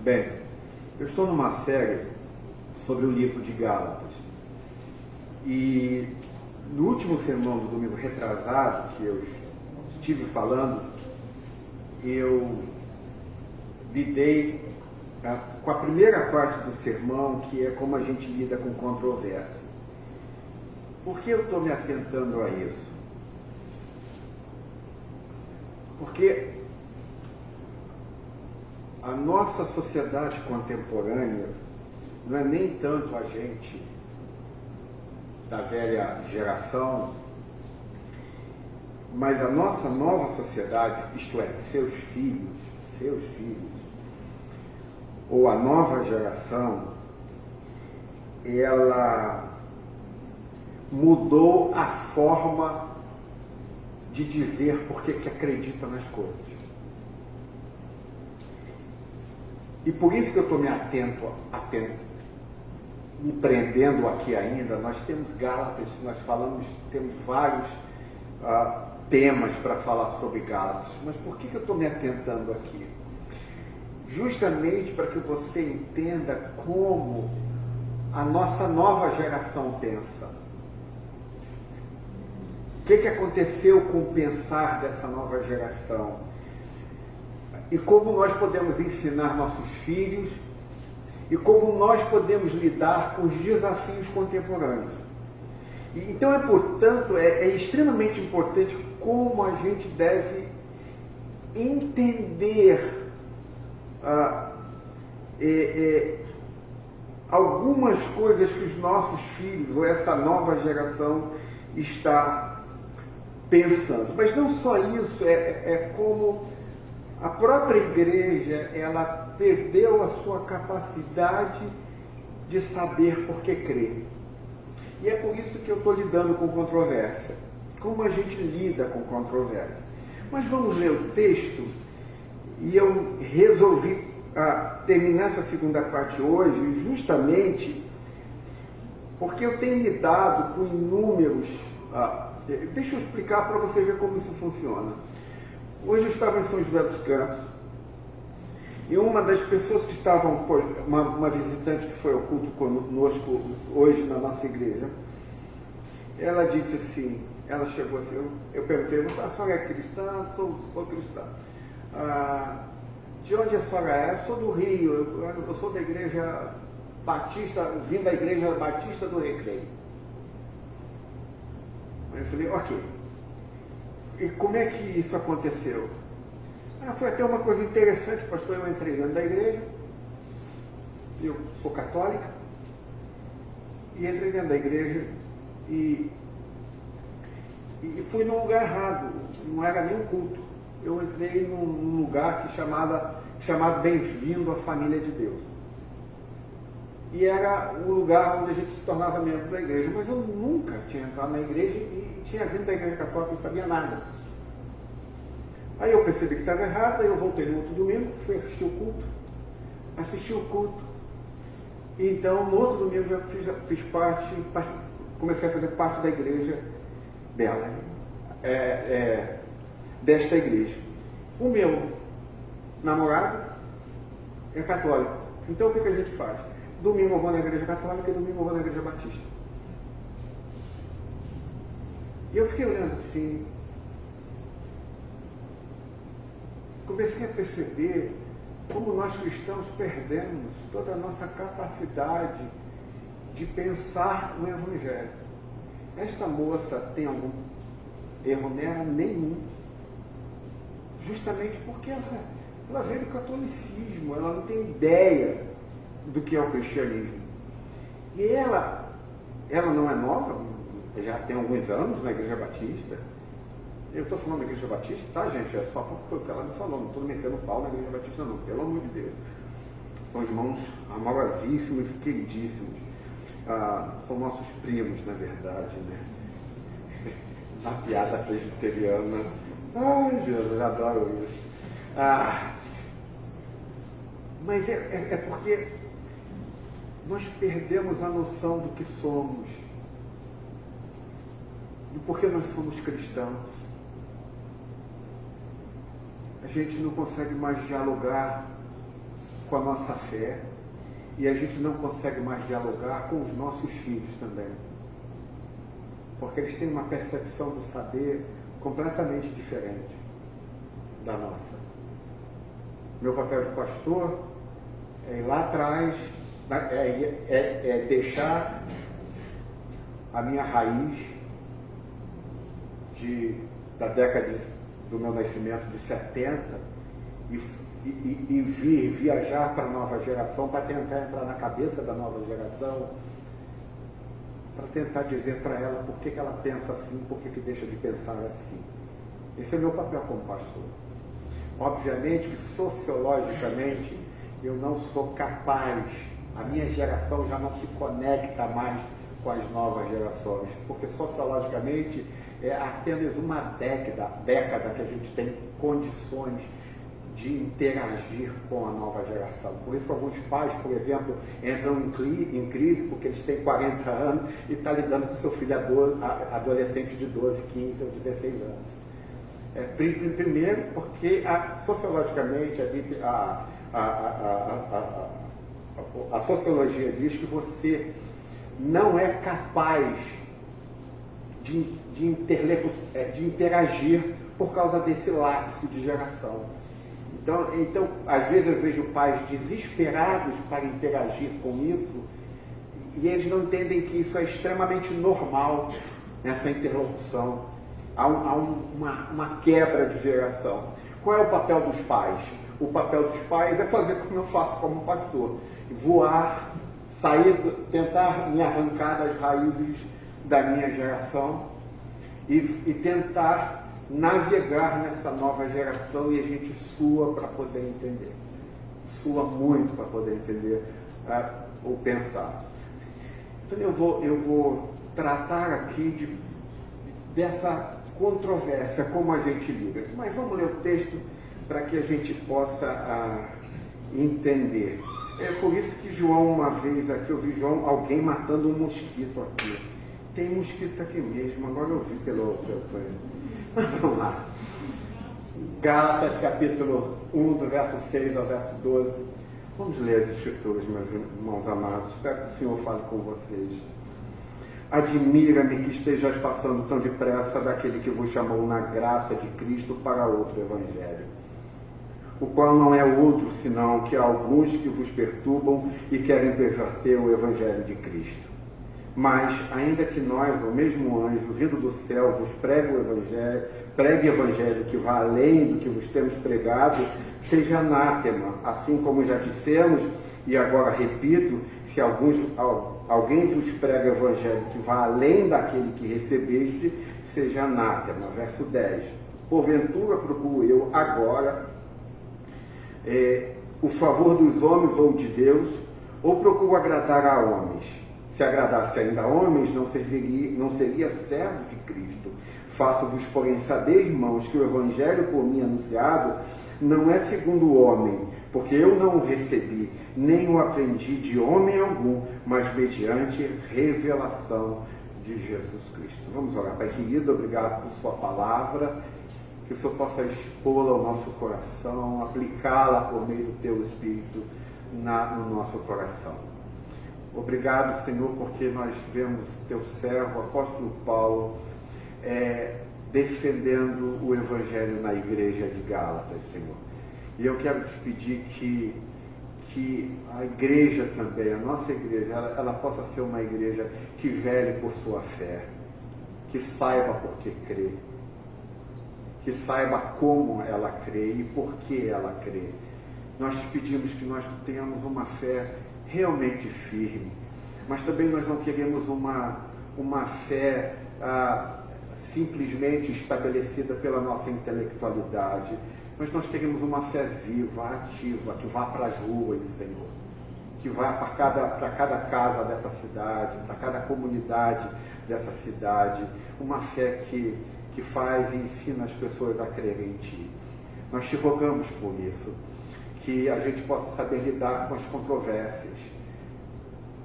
Bem, eu estou numa série sobre o livro de Gálatas. E no último sermão do domingo retrasado, que eu estive falando, eu lidei com a primeira parte do sermão, que é como a gente lida com controvérsia. Por que eu estou me atentando a isso? Porque a nossa sociedade contemporânea não é nem tanto a gente da velha geração, mas a nossa nova sociedade, isto é, seus filhos, ou a nova geração, ela mudou a forma de dizer por que acredita nas coisas. E por isso que eu estou me me prendendo aqui ainda. Nós temos Gálatas, temos vários temas para falar sobre Gálatas. Mas por que eu estou me atentando aqui? Justamente para que você entenda como a nossa nova geração pensa. O que aconteceu com o pensar dessa nova geração? E como nós podemos ensinar nossos filhos e como nós podemos lidar com os desafios contemporâneos. Então, portanto, é extremamente importante como a gente deve entender algumas coisas que os nossos filhos, ou essa nova geração, está pensando. Mas não só isso, é como a própria igreja, ela perdeu a sua capacidade de saber por que crer. E é por isso que eu estou lidando com controvérsia. Como a gente lida com controvérsia. Mas vamos ler o texto, e eu resolvi terminar essa segunda parte hoje, justamente porque eu tenho lidado com inúmeros... deixa eu explicar para você ver como isso funciona. Hoje eu estava em São José dos Campos, e uma das pessoas que estavam, uma visitante que foi ao culto conosco hoje na nossa igreja, ela disse assim, ela chegou assim, eu perguntei, a senhora é cristã? Sou cristã. De onde a senhora é? Eu sou do Rio, eu sou da igreja batista, vim da igreja batista do Recreio. Eu falei, ok. E como é que isso aconteceu? Foi até uma coisa interessante, pastor. Eu entrei dentro da igreja, eu sou católica, e entrei dentro da igreja e fui num lugar errado, não era nem um culto. Eu entrei num lugar chamado Bem-vindo à Família de Deus. E era um lugar onde a gente se tornava membro da igreja, mas eu nunca tinha entrado na igreja e tinha vindo da igreja católica, não sabia nada. Aí eu percebi que estava errado, aí eu voltei no outro domingo, fui assistir o culto, e então no outro domingo já fiz parte, comecei a fazer parte da igreja dela, desta igreja. O meu namorado é católico, então o que a gente faz? Domingo eu vou na igreja católica e domingo eu vou na igreja batista. E eu fiquei olhando assim, comecei a perceber como nós cristãos perdemos toda a nossa capacidade de pensar no Evangelho. Esta moça tem algum erro nela? Nenhum. Justamente porque ela veio do catolicismo, ela não tem ideia do que é o cristianismo. E ela não é nova, já tem alguns anos na Igreja Batista. Eu estou falando da Igreja Batista, tá, gente? É só porque foi o que ela me falou, não estou metendo pau na Igreja Batista, não, pelo amor de Deus. São irmãos amorosíssimos, queridíssimos. São nossos primos, na verdade, né? A piada presbiteriana. Ai, Jesus, eu adoro isso. Mas é porque nós perdemos a noção do que somos, do porquê nós somos cristãos. A gente não consegue mais dialogar com a nossa fé e a gente não consegue mais dialogar com os nossos filhos também. Porque eles têm uma percepção do saber completamente diferente da nossa. Meu papel de pastor é ir lá atrás, é deixar a minha raiz da década do meu nascimento de 70 e viajar para a nova geração, para tentar entrar na cabeça da nova geração, para tentar dizer para ela por que ela pensa assim, por que deixa de pensar assim. Esse é o meu papel como pastor. Obviamente que sociologicamente eu não sou capaz, a minha geração já não se conecta mais com as novas gerações, porque sociologicamente é apenas uma década que a gente tem condições de interagir com a nova geração. Por isso alguns pais, por exemplo, entram em crise porque eles têm 40 anos e estão lidando com seu filho adolescente de 12, 15 ou 16 anos. Primeiro porque sociologicamente a sociologia diz que você não é capaz de interagir por causa desse lapso de geração. Então, às vezes eu vejo pais desesperados para interagir com isso e eles não entendem que isso é extremamente normal nessa interlocução. Há uma quebra de geração. Qual é o papel dos pais? O papel dos pais é fazer como eu faço como pastor. Voar, tentar me arrancar das raízes da minha geração e tentar navegar nessa nova geração, e a gente sua para poder entender. Sua muito para poder entender ou pensar. Então eu vou tratar aqui dessa controvérsia, como a gente liga. Mas vamos ler o texto para que a gente possa entender. É por isso que João, uma vez aqui, eu vi alguém matando um mosquito aqui. Tem mosquito aqui mesmo, agora eu vi pelo mas vamos lá. Gálatas, capítulo 1, do verso 6 ao verso 12. Vamos ler as escrituras, meus irmãos amados. Espero que o Senhor fale com vocês. Admira-me que estejais passando tão depressa daquele que vos chamou na graça de Cristo para outro evangelho, o qual não é outro senão que há alguns que vos perturbam e querem perverter o evangelho de Cristo. Mas, ainda que nós, ou mesmo anjo, vindo do céu, vos pregue evangelho que vá além do que vos temos pregado, seja anátema, assim como já dissemos, e agora repito, se alguém vos prega evangelho que vá além daquele que recebeste, seja anátema. Verso 10. Porventura procuro eu agora o favor dos homens ou de Deus, ou procuro agradar a homens? Se agradasse ainda a homens, não seria servo de Cristo. Faço-vos, porém, saber, irmãos, que o evangelho por mim anunciado não é segundo o homem, porque eu não o recebi, nem o aprendi de homem algum, mas mediante revelação de Jesus Cristo. Vamos orar. Pai querido, obrigado por sua palavra, que o Senhor possa expô-la ao nosso coração, aplicá-la por meio do teu Espírito no nosso coração. Obrigado, Senhor, porque nós vemos teu servo, o apóstolo Paulo, defendendo o Evangelho na igreja de Gálatas, Senhor. E eu quero te pedir que a igreja também, a nossa igreja, ela possa ser uma igreja que vele por sua fé, que saiba por que crê, que saiba como ela crê e por que ela crê. Nós te pedimos que nós tenhamos uma fé realmente firme, mas também nós não queremos uma fé simplesmente estabelecida pela nossa intelectualidade, mas nós queremos uma fé viva, ativa, que vá para as ruas, Senhor, que vá para cada casa dessa cidade, para cada comunidade dessa cidade, uma fé que faz e ensina as pessoas a crerem em Ti. Nós te rogamos por isso, que a gente possa saber lidar com as controvérsias,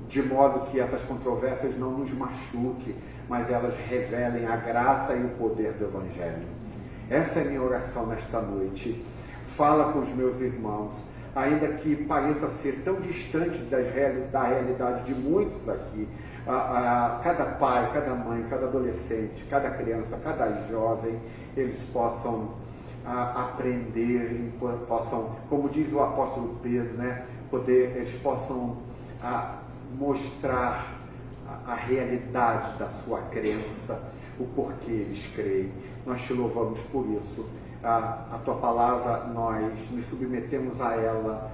de modo que essas controvérsias não nos machuquem, mas elas revelem a graça e o poder do Evangelho. Essa é a minha oração nesta noite. Fala com os meus irmãos, ainda que pareça ser tão distante da realidade de muitos aqui, cada pai, cada mãe, cada adolescente, cada criança, cada jovem, eles possam aprender, possam, como diz o apóstolo Pedro, né, eles possam mostrar a realidade da sua crença, o porquê eles creem. Nós te louvamos por isso. A tua palavra, nós nos submetemos a ela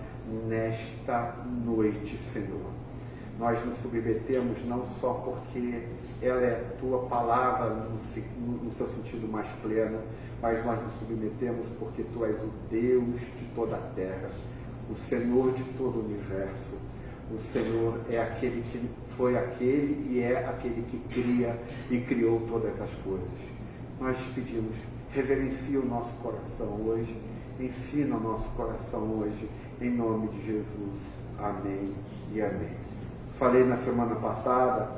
nesta noite, Senhor. Nós nos submetemos não só porque ela é tua palavra no seu sentido mais pleno, mas nós nos submetemos porque tu és o Deus de toda a terra, o Senhor de todo o universo. O Senhor é aquele que foi aquele e é aquele que cria e criou todas as coisas. Nós te pedimos, reverencia o nosso coração hoje, ensina o nosso coração hoje, em nome de Jesus. Amém e amém. Falei na semana passada,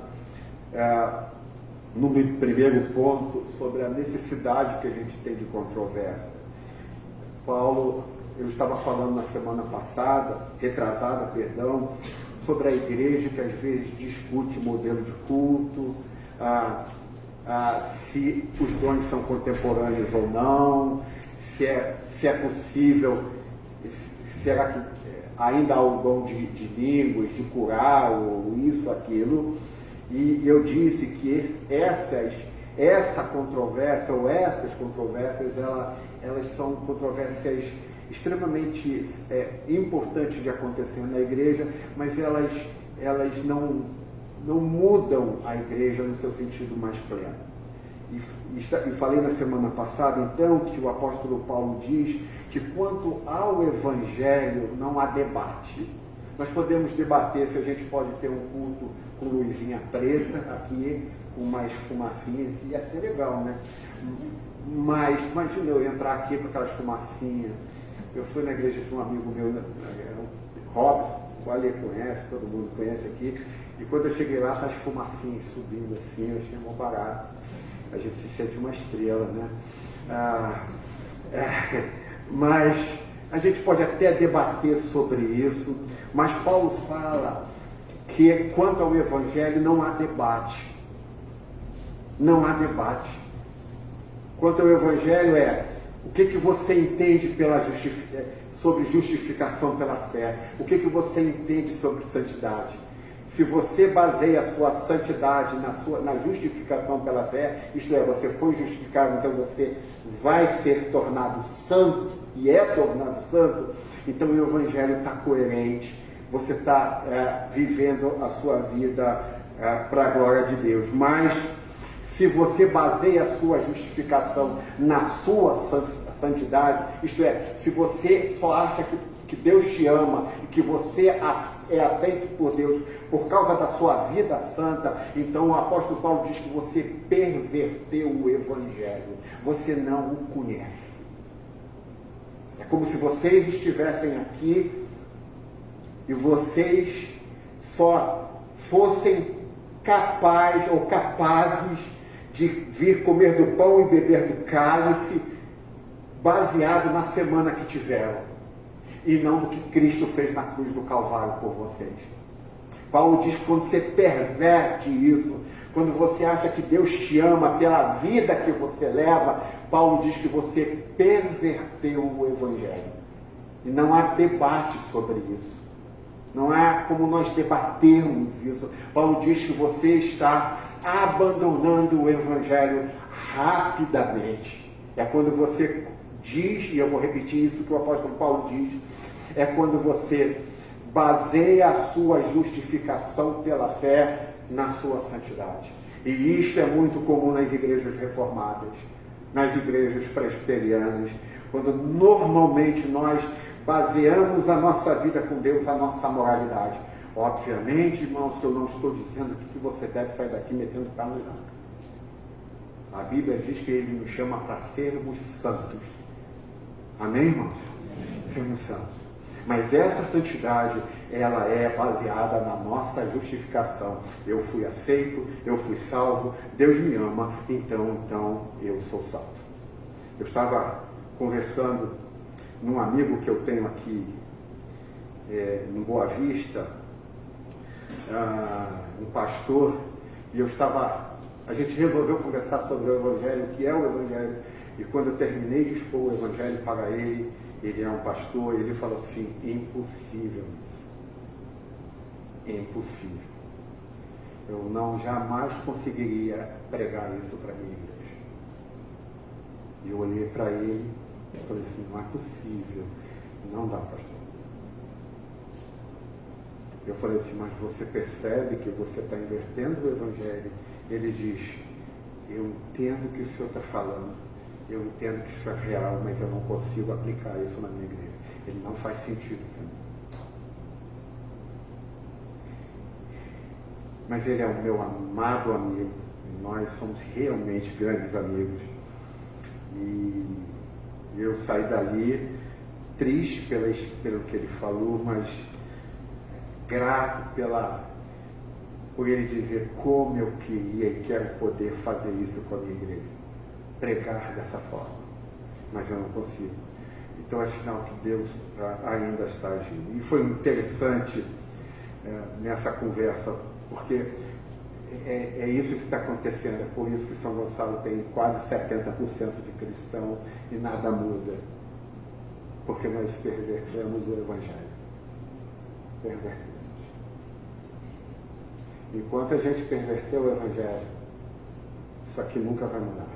no primeiro ponto, sobre a necessidade que a gente tem de controvérsia. Eu estava falando na semana passada, retrasada, perdão, sobre a igreja que às vezes discute modelo de culto, se os dons são contemporâneos ou não, se é possível, será que ainda há o dom de línguas, de curar, ou isso, aquilo. E eu disse que essa controvérsia, ou essas controvérsias, elas são controvérsias extremamente importantes de acontecer na igreja, mas elas não mudam a igreja no seu sentido mais pleno. E falei na semana passada, então, que o apóstolo Paulo diz que quanto ao evangelho não há debate. Nós podemos debater se a gente pode ter um culto com luzinha preta aqui, com umas fumacinhas, ia ser legal, né? Mas imagina eu entrar aqui com aquelas fumacinhas. Eu fui na igreja de um amigo meu, Robson, o Ale conhece, todo mundo conhece aqui, e quando eu cheguei lá, tá as fumacinhas subindo assim, eu achei mó barato. A gente se sente uma estrela, né? Mas a gente pode até debater sobre isso, mas Paulo fala que quanto ao evangelho não há debate. Não há debate. Quanto ao evangelho o que você entende sobre justificação pela fé? O que você entende sobre santidade? Se você baseia a sua santidade na justificação pela fé, isto é, você foi justificado, então você vai ser tornado santo, e é tornado santo, então o evangelho está coerente, você está vivendo a sua vida para a glória de Deus. Mas se você baseia a sua justificação na sua santidade, isto é, se você só acha que Deus te ama e que você é aceito por Deus por causa da sua vida santa, então o apóstolo Paulo diz que você perverteu o evangelho, você não o conhece. É como se vocês estivessem aqui e vocês só fossem capazes de vir comer do pão e beber do cálice baseado na semana que tiveram e não no que Cristo fez na cruz do Calvário por vocês. Paulo diz que quando você perverte isso, quando você acha que Deus te ama pela vida que você leva, Paulo diz que você perverteu o evangelho. E não há debate sobre isso. Não há como nós debatermos isso. Paulo diz que você está abandonando o evangelho rapidamente. É quando você diz, e eu vou repetir isso que o apóstolo Paulo diz, é quando você baseia a sua justificação pela fé na sua santidade. E isso é muito comum nas igrejas reformadas, nas igrejas presbiterianas, quando normalmente nós baseamos a nossa vida com Deus, a nossa moralidade. Obviamente, irmãos, que eu não estou dizendo que você deve sair daqui metendo o pé no jantar. A Bíblia diz que Ele nos chama para sermos santos. Amém, irmãos? Sermos santos. Mas essa santidade, ela é baseada na nossa justificação. Eu fui aceito, eu fui salvo, Deus me ama, então eu sou salvo. Eu estava conversando num amigo que eu tenho aqui em Boa Vista, um pastor, e a gente resolveu conversar sobre o Evangelho, o que é o Evangelho, e quando eu terminei de expor o Evangelho para ele é um pastor, ele falou assim: impossível isso, impossível, eu jamais conseguiria pregar isso para a minha igreja. E eu olhei para ele e falei assim: não é possível, não dá, pastor. Eu falei assim: mas você percebe que você está invertendo o Evangelho? Ele diz: eu entendo o que o senhor está falando, eu entendo que isso é real, mas eu não consigo aplicar isso na minha igreja. Ele não faz sentido para mim. Mas ele é o meu amado amigo, nós somos realmente grandes amigos. E eu saí dali triste pelo que ele falou, mas grato por ele dizer como eu queria e quero poder fazer isso com a minha igreja, pregar dessa forma, mas eu não consigo. Então é sinal que Deus ainda está agindo. E foi interessante nessa conversa, porque é isso que está acontecendo. É por isso que São Gonçalo tem quase 70% de cristão e nada muda, porque nós pervertemos o Evangelho. Pervertemos. Enquanto a gente perverter o Evangelho, isso aqui nunca vai mudar.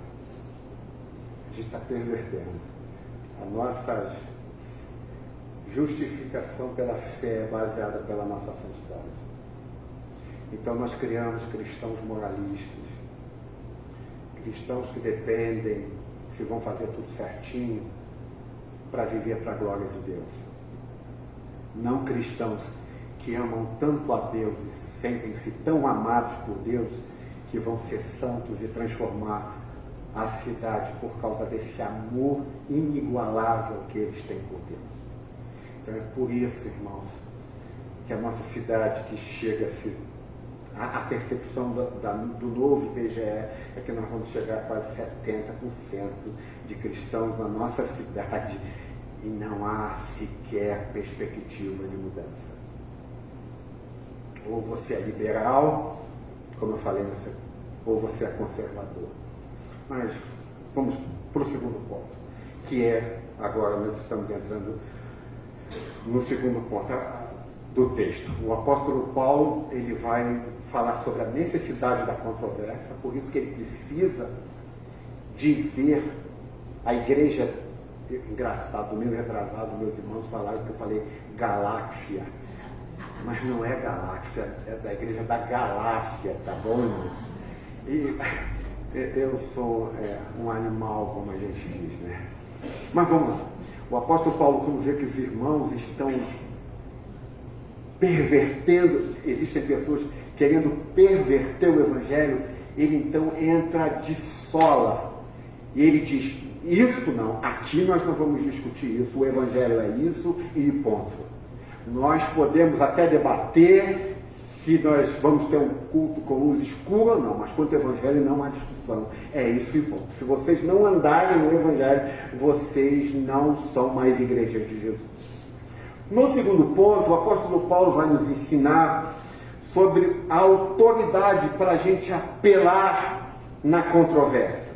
A gente está pervertendo. A nossa justificação pela fé é baseada pela nossa santidade. Então nós criamos cristãos moralistas, cristãos que dependem se vão fazer tudo certinho para viver para a glória de Deus. Não cristãos que amam tanto a Deus e sentem-se tão amados por Deus que vão ser santos e transformar a cidade por causa desse amor inigualável que eles têm por Deus. Então é por isso, irmãos, que a nossa cidade, que chega-se a percepção do novo IBGE é que nós vamos chegar a quase 70% de cristãos na nossa cidade e não há sequer perspectiva de mudança. Ou você é liberal, como eu falei, ou você é conservador. Mas vamos para o segundo ponto, que é, agora nós estamos entrando no segundo ponto do texto. O apóstolo Paulo, ele vai falar sobre a necessidade da controvérsia, por isso que ele precisa dizer à igreja, engraçado, domingo retrasado, meus irmãos falaram que eu falei galáxia, mas não é galáxia, é da igreja da Galácia, tá bom, irmãos? E eu sou um animal, como a gente diz, né? Mas vamos lá. O apóstolo Paulo, quando vê que os irmãos estão pervertendo, existem pessoas querendo perverter o Evangelho, ele então entra de sola. E ele diz: isso não, aqui nós não vamos discutir isso, o Evangelho é isso e ponto. Nós podemos até debater se nós vamos ter um culto com luz escura ou não, mas quanto ao Evangelho não há discussão. É isso e ponto. Se vocês não andarem no Evangelho, vocês não são mais igreja de Jesus. No segundo ponto, o apóstolo Paulo vai nos ensinar sobre a autoridade para a gente apelar na controvérsia.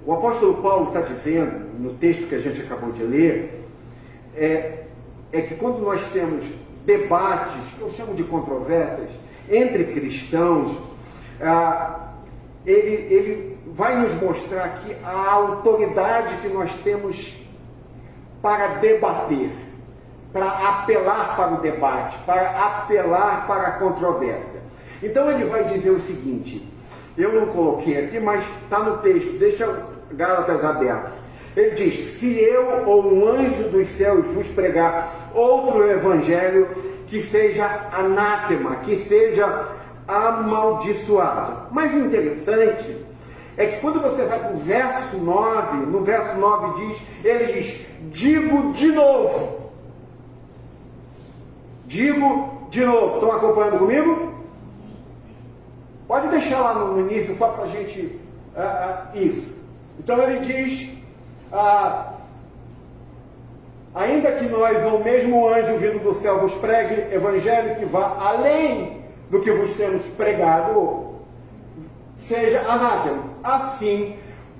O apóstolo Paulo está dizendo, no texto que a gente acabou de ler, é que quando nós temos debates, que eu chamo de controvérsias, entre cristãos, ele vai nos mostrar aqui a autoridade que nós temos para debater, para apelar para o debate, para apelar para a controvérsia. Então ele vai dizer o seguinte, eu não coloquei aqui, mas está no texto, deixa Gálatas abertos. Ele diz: se eu ou um anjo dos céus vos pregar outro evangelho, que seja anátema, que seja amaldiçoado. Mas o interessante é que quando você vai para o verso 9, no verso 9 ele diz: digo de novo. Digo de novo. Estão acompanhando comigo? Pode deixar lá no início, só para a gente... isso. Então ele diz... ainda que nós, ou mesmo o anjo vindo do céu, vos pregue evangelho que vá além do que vos temos pregado, seja anátema. Assim,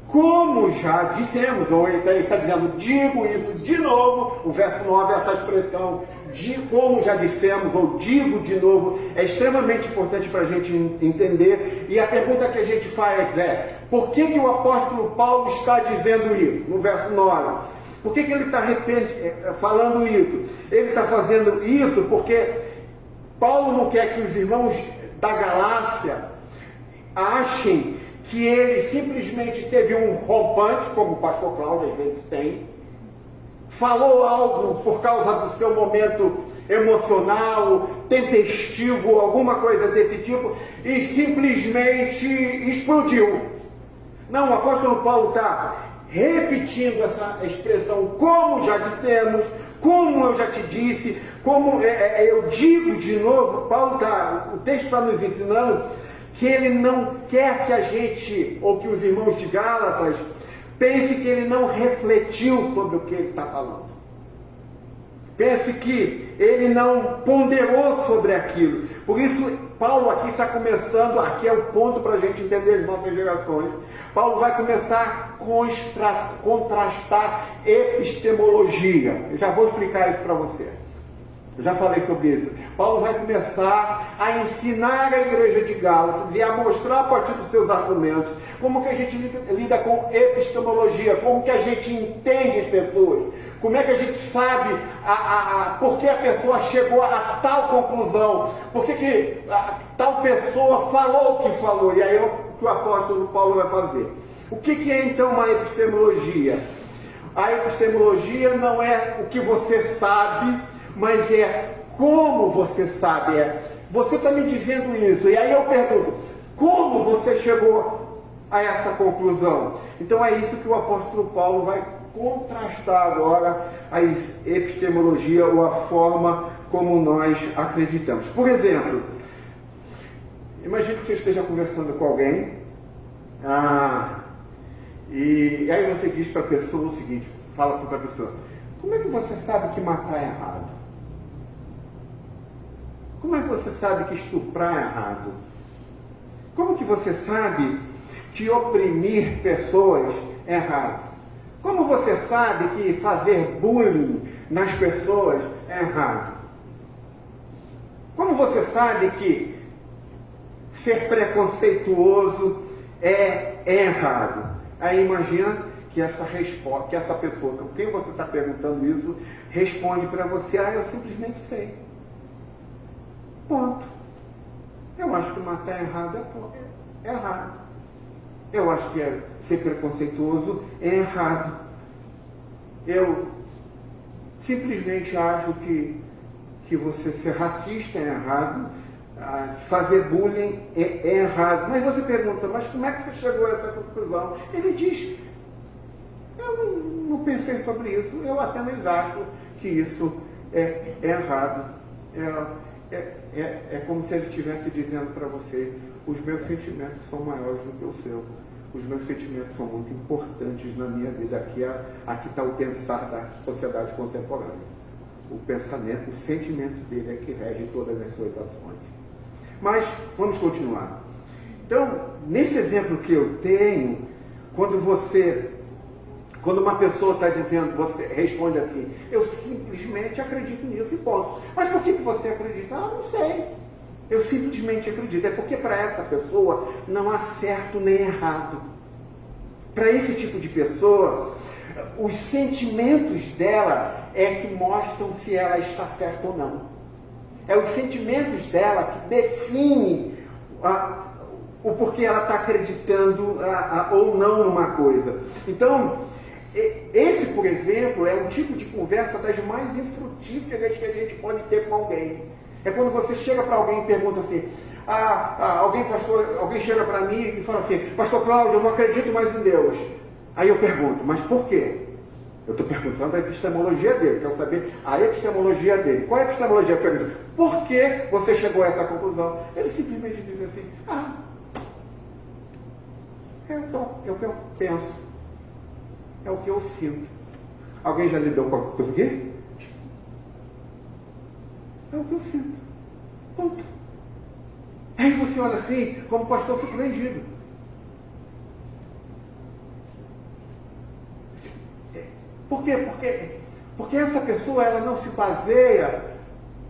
como já dissemos, ou ele está dizendo, digo isso de novo, o verso 9, essa expressão, de como já dissemos, ou digo de novo, é extremamente importante para a gente entender. E a pergunta que a gente faz é, por que o apóstolo Paulo está dizendo isso? No verso 9. Por que ele está falando isso? Ele está fazendo isso porque Paulo não quer que os irmãos da Galácia achem que ele simplesmente teve um rompante, como o pastor Cláudio às vezes tem, falou algo por causa do seu momento emocional, tempestivo, alguma coisa desse tipo, e simplesmente explodiu. Não, o apóstolo Paulo está repetindo essa expressão, como já dissemos, como eu já te disse, como eu digo de novo. O texto está nos ensinando que ele não quer que a gente, ou que os irmãos de Gálatas, pense que ele não refletiu sobre o que ele está falando. Pense que ele não ponderou sobre aquilo. Por isso, Paulo aqui está começando, aqui é o ponto para a gente entender as nossas gerações. Paulo vai começar a contrastar epistemologia. Eu já vou explicar isso para você. Eu já falei sobre isso. Paulo vai começar a ensinar a igreja de Gálatas e a mostrar a partir dos seus argumentos como que a gente lida com epistemologia, como que a gente entende as pessoas, como é que a gente sabe por que a pessoa chegou a tal conclusão, por que tal pessoa falou o que falou. E aí é o que o apóstolo Paulo vai fazer. O que é então uma epistemologia? A epistemologia não é o que você sabe, mas é como você sabe. Você está me dizendo isso, e aí eu pergunto, como você chegou a essa conclusão? Então é isso que o apóstolo Paulo vai contrastar agora, a epistemologia, ou a forma como nós acreditamos. Por exemplo, imagine que você esteja conversando com alguém, e aí você diz para a pessoa o seguinte, fala assim para a pessoa, como é que você sabe que matar é errado? Como é que você sabe que estuprar é errado? Como que você sabe que oprimir pessoas é errado? Como você sabe que fazer bullying nas pessoas é errado? Como você sabe que ser preconceituoso é errado? Aí imagina que essa resposta, que essa pessoa, com quem você está perguntando isso, responde para você, eu simplesmente sei. Ponto. Eu acho que matar errado é errado. Eu acho que ser preconceituoso é errado. Eu simplesmente acho que você ser racista é errado, fazer bullying é errado. Mas você pergunta, mas como é que você chegou a essa conclusão? Ele diz, eu não pensei sobre isso, eu apenas acho que isso é errado. É como se ele estivesse dizendo para você, os meus sentimentos são maiores do que o seu. Os meus sentimentos são muito importantes na minha vida. Aqui está o pensar da sociedade contemporânea. O pensamento, o sentimento dele é que rege todas as suas ações. Mas, vamos continuar. Então, nesse exemplo que eu tenho, quando uma pessoa está dizendo, você responde assim, eu simplesmente acredito nisso e ponto. Mas por que você acredita? Não sei. Eu simplesmente acredito. É porque para essa pessoa não há certo nem errado. Para esse tipo de pessoa, os sentimentos dela é que mostram se ela está certa ou não. É os sentimentos dela que definem o porquê ela está acreditando ou não numa coisa. Então, esse, por exemplo, é um tipo de conversa das mais infrutíferas que a gente pode ter com alguém. É quando você chega para alguém e pergunta assim, alguém chega para mim e fala assim, pastor Cláudio, eu não acredito mais em Deus. Aí eu pergunto, mas por quê? Eu estou perguntando a epistemologia dele, quero saber a epistemologia dele. Qual é a epistemologia? Eu pergunto, por que você chegou a essa conclusão? Ele simplesmente diz assim, é o que eu penso, é o que eu sinto. Alguém já lidou com alguma coisa aqui? É o que eu sinto. Ponto. Aí você olha assim, como pastor, eu fico vendido. Por quê? Porque essa pessoa ela não se baseia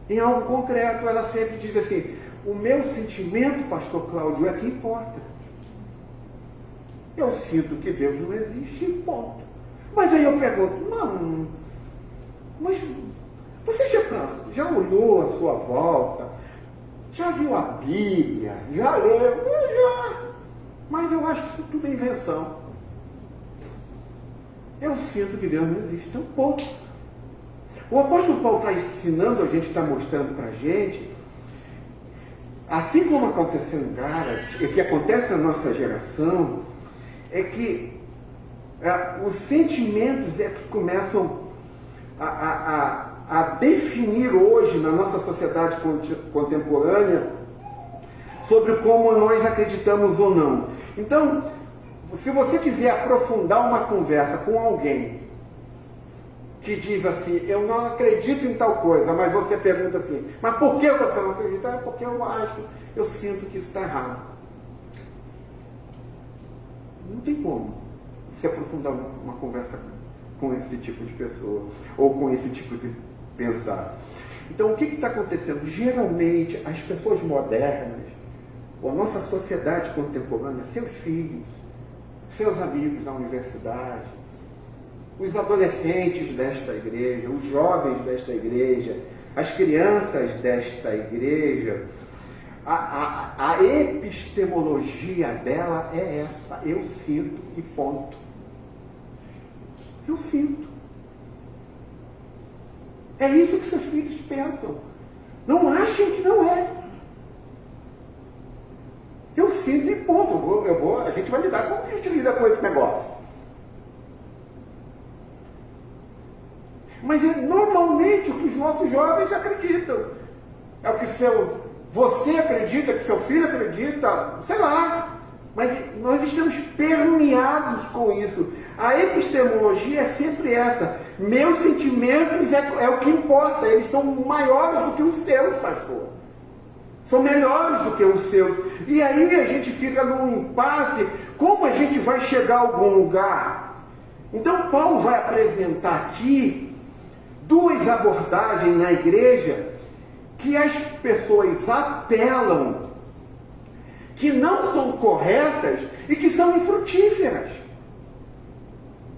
em algo concreto. Ela sempre diz assim, o meu sentimento, pastor Cláudio, é que importa. Eu sinto que Deus não existe, ponto. Mas aí eu pergunto, não, mas você já olhou a sua volta? Já viu a Bíblia? Já leu? Já. Mas eu acho que isso tudo é invenção. Eu sinto que Deus não existe, então ponto. O apóstolo Paulo está ensinando, a gente está mostrando para a gente, assim como aconteceu em Gálatas, e que acontece na nossa geração, é que os sentimentos é que começam a definir hoje na nossa sociedade contemporânea sobre como nós acreditamos ou não. Então, se você quiser aprofundar uma conversa com alguém que diz assim, eu não acredito em tal coisa, mas você pergunta assim, mas por que você não acredita? É porque eu sinto que isso está errado. Não tem como se aprofundar uma conversa com esse tipo de pessoa, ou com esse tipo de pensar. Então, o que está acontecendo? Geralmente, as pessoas modernas, ou a nossa sociedade contemporânea, seus filhos, seus amigos na universidade, os adolescentes desta igreja, os jovens desta igreja, as crianças desta igreja, a epistemologia dela é essa, eu sinto e ponto. Eu sinto. É isso que seus filhos pensam. Não achem que não é. Eu sinto e ponto. A gente vai lidar. Como que a gente lida com esse negócio? Mas é normalmente o que os nossos jovens acreditam. É o que você acredita, que seu filho acredita, sei lá. Mas nós estamos permeados com isso. A epistemologia é sempre essa. Meus sentimentos é o que importa. Eles são maiores do que os seus, pastor. São melhores do que os seus. E aí a gente fica num impasse. Como a gente vai chegar a algum lugar? Então Paulo vai apresentar aqui duas abordagens na igreja que as pessoas apelam, que não são corretas e que são infrutíferas.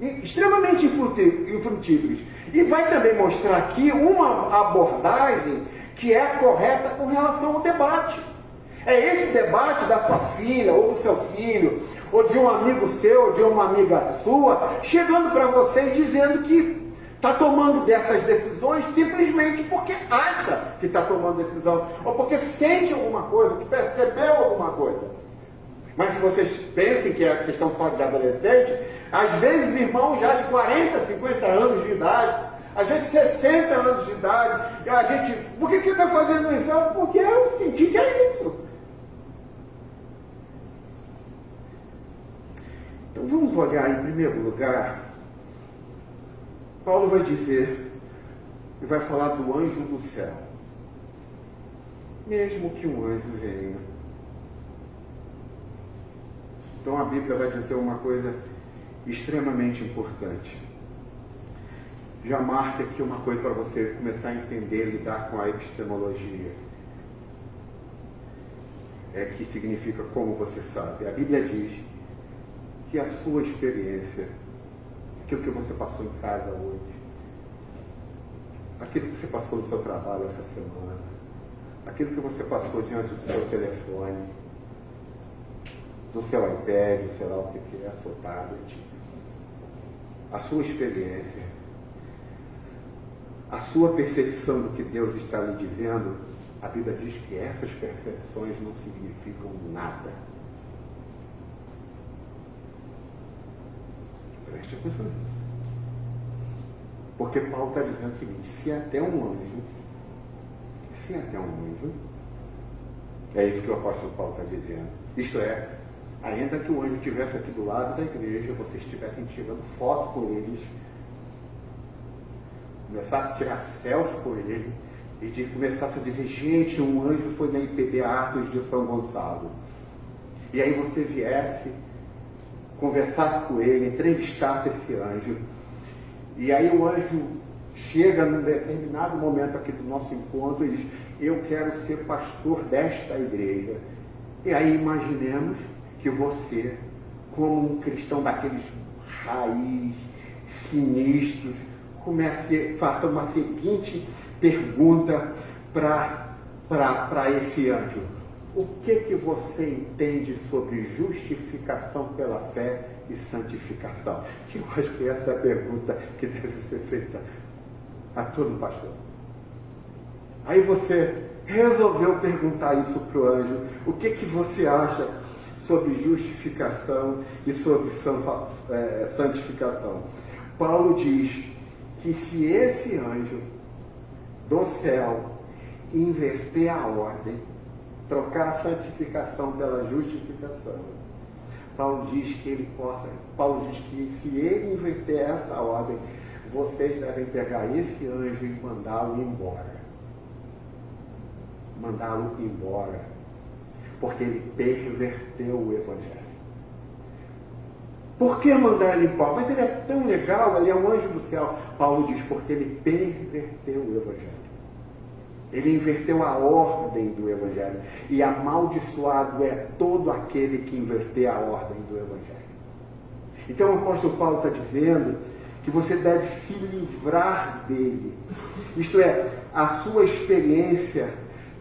Extremamente infrutíferas. E vai também mostrar aqui uma abordagem que é correta com relação ao debate. É esse debate da sua filha, ou do seu filho, ou de um amigo seu, ou de uma amiga sua, chegando para vocês dizendo que está tomando dessas decisões simplesmente porque acha que está tomando decisão, ou porque sente alguma coisa, que percebeu alguma coisa. Mas se vocês pensem que é questão só de adolescente, às vezes irmãos já de 40, 50 anos de idade, às vezes 60 anos de idade, a gente, por que você está fazendo isso? Porque eu senti que é isso. Então vamos olhar em primeiro lugar, Paulo vai dizer, e vai falar do anjo do céu. Mesmo que um anjo venha. Então a Bíblia vai dizer uma coisa extremamente importante. Já marca aqui uma coisa para você começar a entender, lidar com a epistemologia. É que significa como você sabe. A Bíblia diz que a sua experiência, aquilo que você passou em casa hoje, aquilo que você passou no seu trabalho essa semana, aquilo que você passou diante do seu telefone, do seu iPad, sei lá o que é, seu tablet, a sua experiência, a sua percepção do que Deus está lhe dizendo, a Bíblia diz que essas percepções não significam nada. Preste atenção nisso. Porque Paulo está dizendo o seguinte, se até um anjo, é isso que o apóstolo Paulo está dizendo. Isto é, ainda que o anjo estivesse aqui do lado da igreja, vocês estivessem tirando foto com eles, começasse a tirar selfie com ele, e começasse a dizer, gente, um anjo foi na IPB Arcos de São Gonçalo. E aí você viesse, conversasse com ele, entrevistasse esse anjo. E aí o anjo chega num determinado momento aqui do nosso encontro e diz, eu quero ser pastor desta igreja. E aí imaginemos que você, como um cristão daqueles raiz, sinistros, faça uma seguinte pergunta para esse anjo. O que você entende sobre justificação pela fé e santificação? Eu acho que essa é a pergunta que deve ser feita a todo pastor. Aí você resolveu perguntar isso para o anjo. O que você acha sobre justificação e sobre santificação? Paulo diz que se esse anjo do céu inverter a ordem, trocar a santificação pela justificação, Paulo diz que se ele inverter essa ordem, vocês devem pegar esse anjo e mandá-lo embora. Mandá-lo embora. Porque ele perverteu o Evangelho. Por que mandar ele embora? Mas ele é tão legal, ele é um anjo do céu. Paulo diz, porque ele perverteu o Evangelho. Ele inverteu a ordem do Evangelho. E amaldiçoado é todo aquele que inverter a ordem do Evangelho. Então o apóstolo Paulo está dizendo que você deve se livrar dele. Isto é, a sua experiência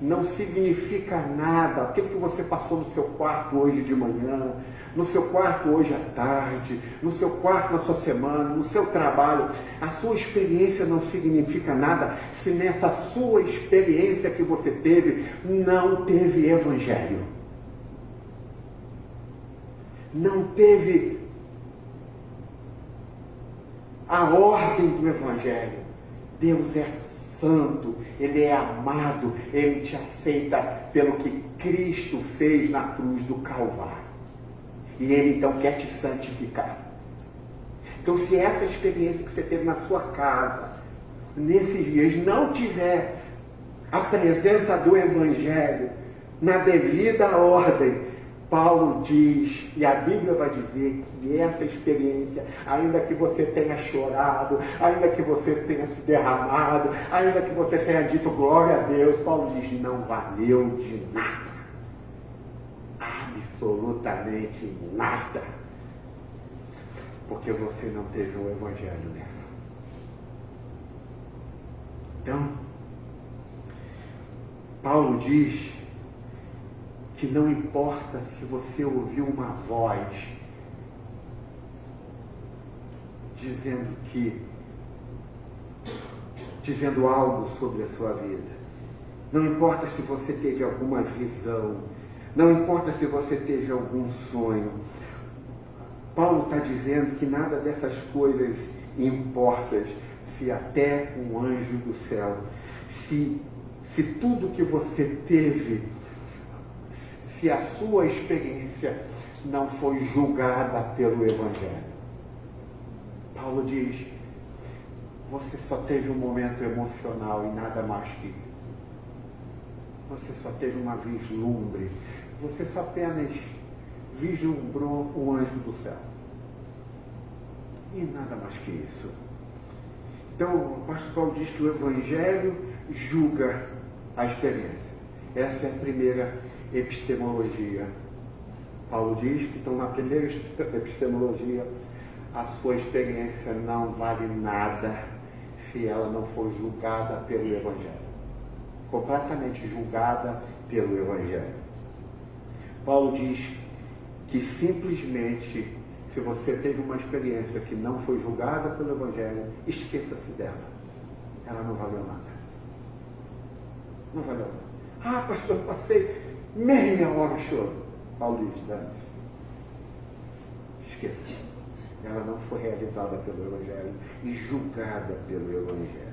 não significa nada. Aquilo que você passou no seu quarto hoje de manhã, no seu quarto hoje à tarde, no seu quarto na sua semana, no seu trabalho, a sua experiência não significa nada se nessa sua experiência que você teve, não teve Evangelho. Não teve a ordem do Evangelho. Deus é santo, Ele é amado, Ele te aceita pelo que Cristo fez na cruz do Calvário. E Ele então quer te santificar. Então, se essa experiência que você teve na sua casa, nesses dias, não tiver a presença do Evangelho na devida ordem, Paulo diz, e a Bíblia vai dizer, que essa experiência, ainda que você tenha chorado, ainda que você tenha se derramado, ainda que você tenha dito glória a Deus, Paulo diz, não valeu de nada. Absolutamente nada. Porque você não teve o Evangelho nela. Então, Paulo diz que não importa se você ouviu uma voz dizendo algo sobre a sua vida. Não importa se você teve alguma visão. Não importa se você teve algum sonho. Paulo está dizendo que nada dessas coisas importa se até um anjo do céu, se tudo que você teve, se a sua experiência não foi julgada pelo Evangelho. Paulo diz, você só teve um momento emocional e nada mais que isso. Você só teve uma vislumbre. Você só apenas vislumbrou o anjo do céu. E nada mais que isso. Então, o pastor Paulo diz que o Evangelho julga a experiência. Essa é a primeira epistemologia. Paulo diz que então na primeira epistemologia a sua experiência não vale nada se ela não for julgada pelo Evangelho. Completamente julgada pelo Evangelho. Paulo diz que simplesmente, se você teve uma experiência que não foi julgada pelo Evangelho, esqueça-se dela. Ela não valeu nada. Não valeu nada. Ah, pastor, passei meia hora chorando. Paulo diz, dane-se. Esqueça. Ela não foi realizada pelo Evangelho e julgada pelo Evangelho.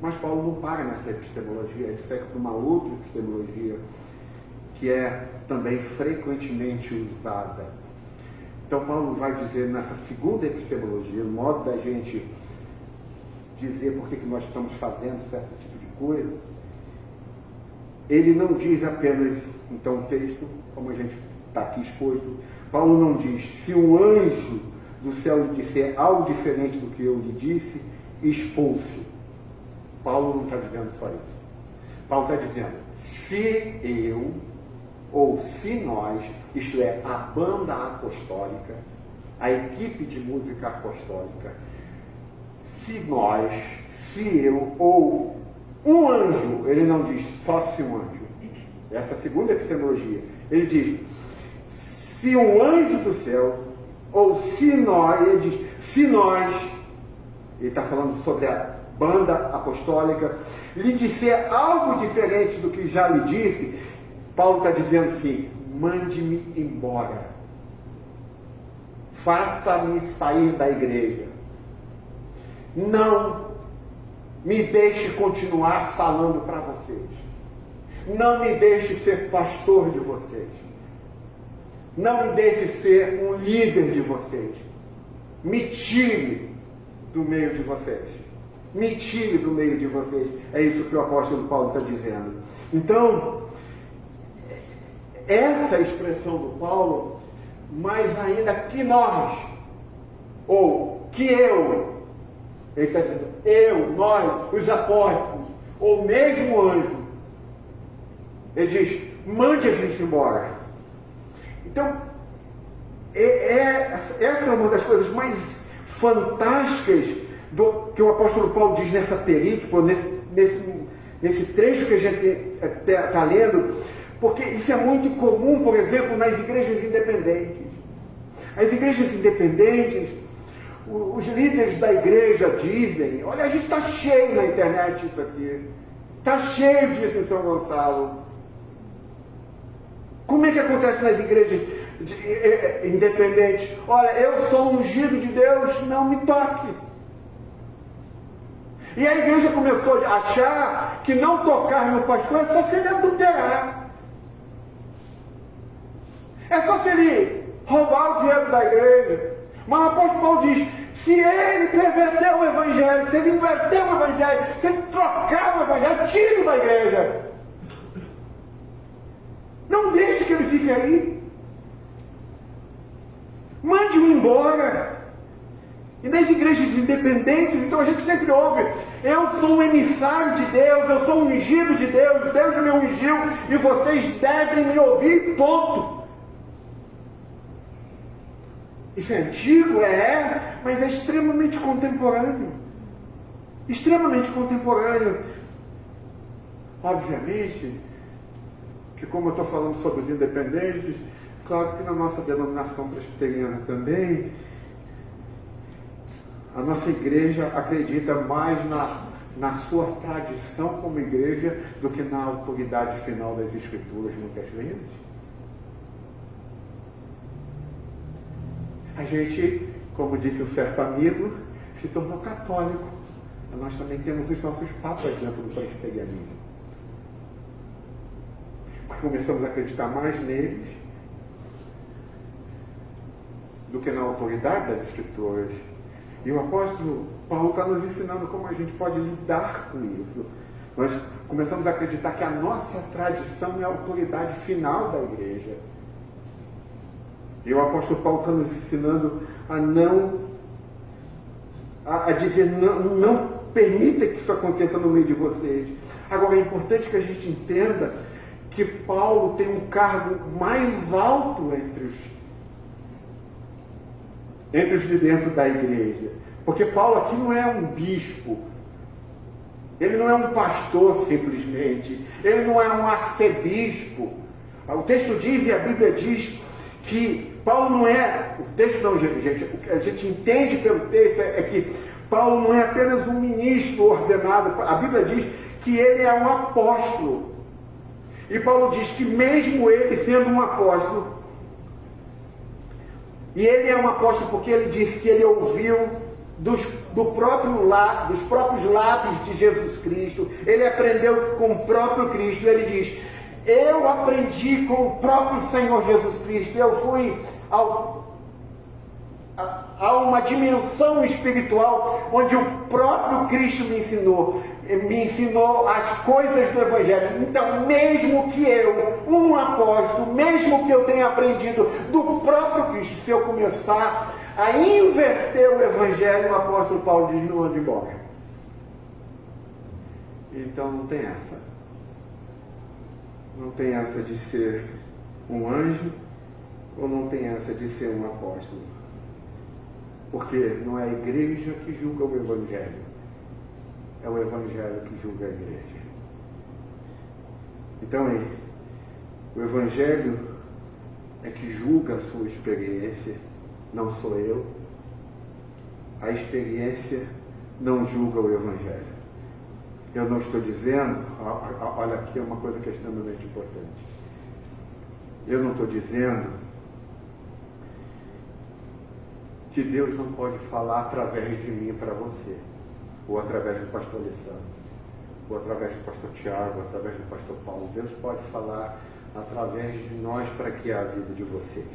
Mas Paulo não para nessa epistemologia, ele segue para uma outra epistemologia que é também frequentemente usada. Então Paulo vai dizer nessa segunda epistemologia, no modo da gente dizer por que nós estamos fazendo certo tipo de coisa, ele não diz apenas, então o texto, como a gente está aqui exposto, Paulo não diz, se um anjo do céu lhe disser algo diferente do que eu lhe disse, expulse. Paulo não está dizendo só isso. Paulo está dizendo, se eu, ou se nós, isto é, a banda apostólica, a equipe de música apostólica, se nós, se eu, ou um anjo, ele não diz só se um anjo, essa é a segunda epistemologia, ele diz, se um anjo do céu, ou se nós, ele diz, se nós, ele está falando sobre a banda apostólica, lhe disser algo diferente do que já lhe disse, Paulo está dizendo assim, mande-me embora, faça-me sair da igreja, não me deixe continuar falando para vocês, não me deixe ser pastor de vocês, não me deixe ser um líder de vocês, me tire do meio de vocês, me tire do meio de vocês. É isso que o apóstolo Paulo está dizendo. Então, essa expressão do Paulo, mais ainda que nós, ou que eu, ele está dizendo, eu, nós, os apóstolos, ou mesmo o anjo, ele diz, mande a gente embora. Então, essa é uma das coisas mais fantásticas que o apóstolo Paulo diz nessa perícope, nesse trecho que a gente está lendo, porque isso é muito comum, por exemplo, nas igrejas independentes. As igrejas independentes, os líderes da igreja dizem, olha, a gente está cheio na internet isso aqui, está cheio disso em São Gonçalo. Como é que acontece nas igrejas independentes? Olha, eu sou ungido de Deus, não me toque. E a igreja começou a achar que não tocar no pastor é só se ele adulterar. É só se ele roubar o dinheiro da igreja. Mas o apóstolo Paulo diz, se ele perverter o evangelho, se ele inverter o evangelho, se ele trocar o evangelho, tire da igreja. Não deixe que ele fique aí. Mande-o embora. E nas igrejas independentes, então a gente sempre ouve, eu sou um emissário de Deus, eu sou um ungido de Deus, Deus me ungiu e vocês devem me ouvir, ponto. Isso é antigo, mas é extremamente contemporâneo. Extremamente contemporâneo. Obviamente, que como eu estou falando sobre os independentes, claro que na nossa denominação presbiteriana também, a nossa igreja acredita mais na sua tradição como igreja do que na autoridade final das Escrituras, muitas vezes. A gente, como disse um certo amigo, se tornou católico. Nós também temos os nossos papas dentro do presbiterianismo. Porque começamos a acreditar mais neles do que na autoridade das Escrituras. E o apóstolo Paulo está nos ensinando como a gente pode lidar com isso. Nós começamos a acreditar que a nossa tradição é a autoridade final da igreja. E o apóstolo Paulo está nos ensinando a dizer, não permita que isso aconteça no meio de vocês. Agora, é importante que a gente entenda que Paulo tem um cargo mais alto entre os de dentro da igreja. Porque Paulo aqui não é um bispo, ele não é um pastor simplesmente, ele não é um arcebispo. O texto diz, e a Bíblia diz, que Paulo não é, o texto não, gente, o que a gente entende pelo texto é que Paulo não é apenas um ministro ordenado, a Bíblia diz que ele é um apóstolo. E Paulo diz que mesmo ele sendo um apóstolo, e ele é um apóstolo porque ele disse que ele ouviu dos próprios lábios de Jesus Cristo, ele aprendeu com o próprio Cristo, ele diz, eu aprendi com o próprio Senhor Jesus Cristo, eu fui há uma dimensão espiritual onde o próprio Cristo me ensinou as coisas do Evangelho. Então, mesmo que eu, um apóstolo, mesmo que eu tenha aprendido do próprio Cristo, se eu começar a inverter o Evangelho, o apóstolo Paulo diz: não ande embora. Então não tem essa. Não tem essa de ser um anjo, ou não tem essa de ser um apóstolo. Porque não é a igreja que julga o Evangelho, é o Evangelho que julga a igreja. Então, o Evangelho é que julga a sua experiência, não sou eu. A experiência não julga o Evangelho. Eu não estou dizendo, olha aqui é uma coisa que é extremamente importante. Eu não estou dizendo que Deus não pode falar através de mim para você, ou através do pastor Alessandro, ou através do pastor Tiago, ou através do pastor Paulo. Deus pode falar através de nós para guiar a vida de vocês.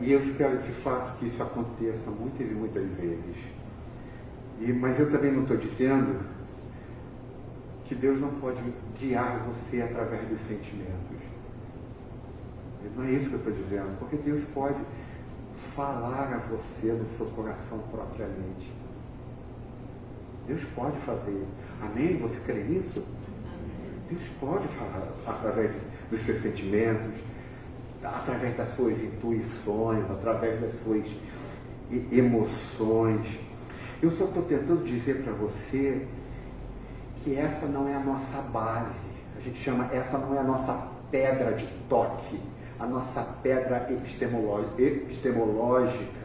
E eu espero de fato que isso aconteça muitas e muitas vezes. Mas eu também não estou dizendo que Deus não pode guiar você através dos sentimentos. Não é isso que eu estou dizendo, porque Deus pode falar a você do seu coração propriamente. Deus pode fazer isso. Amém? Você crê nisso? Deus pode falar através dos seus sentimentos, através das suas intuições, através das suas emoções. Eu só estou tentando dizer para você que essa não é a nossa base. A gente chama, essa não é a nossa pedra de toque, a nossa pedra epistemológica.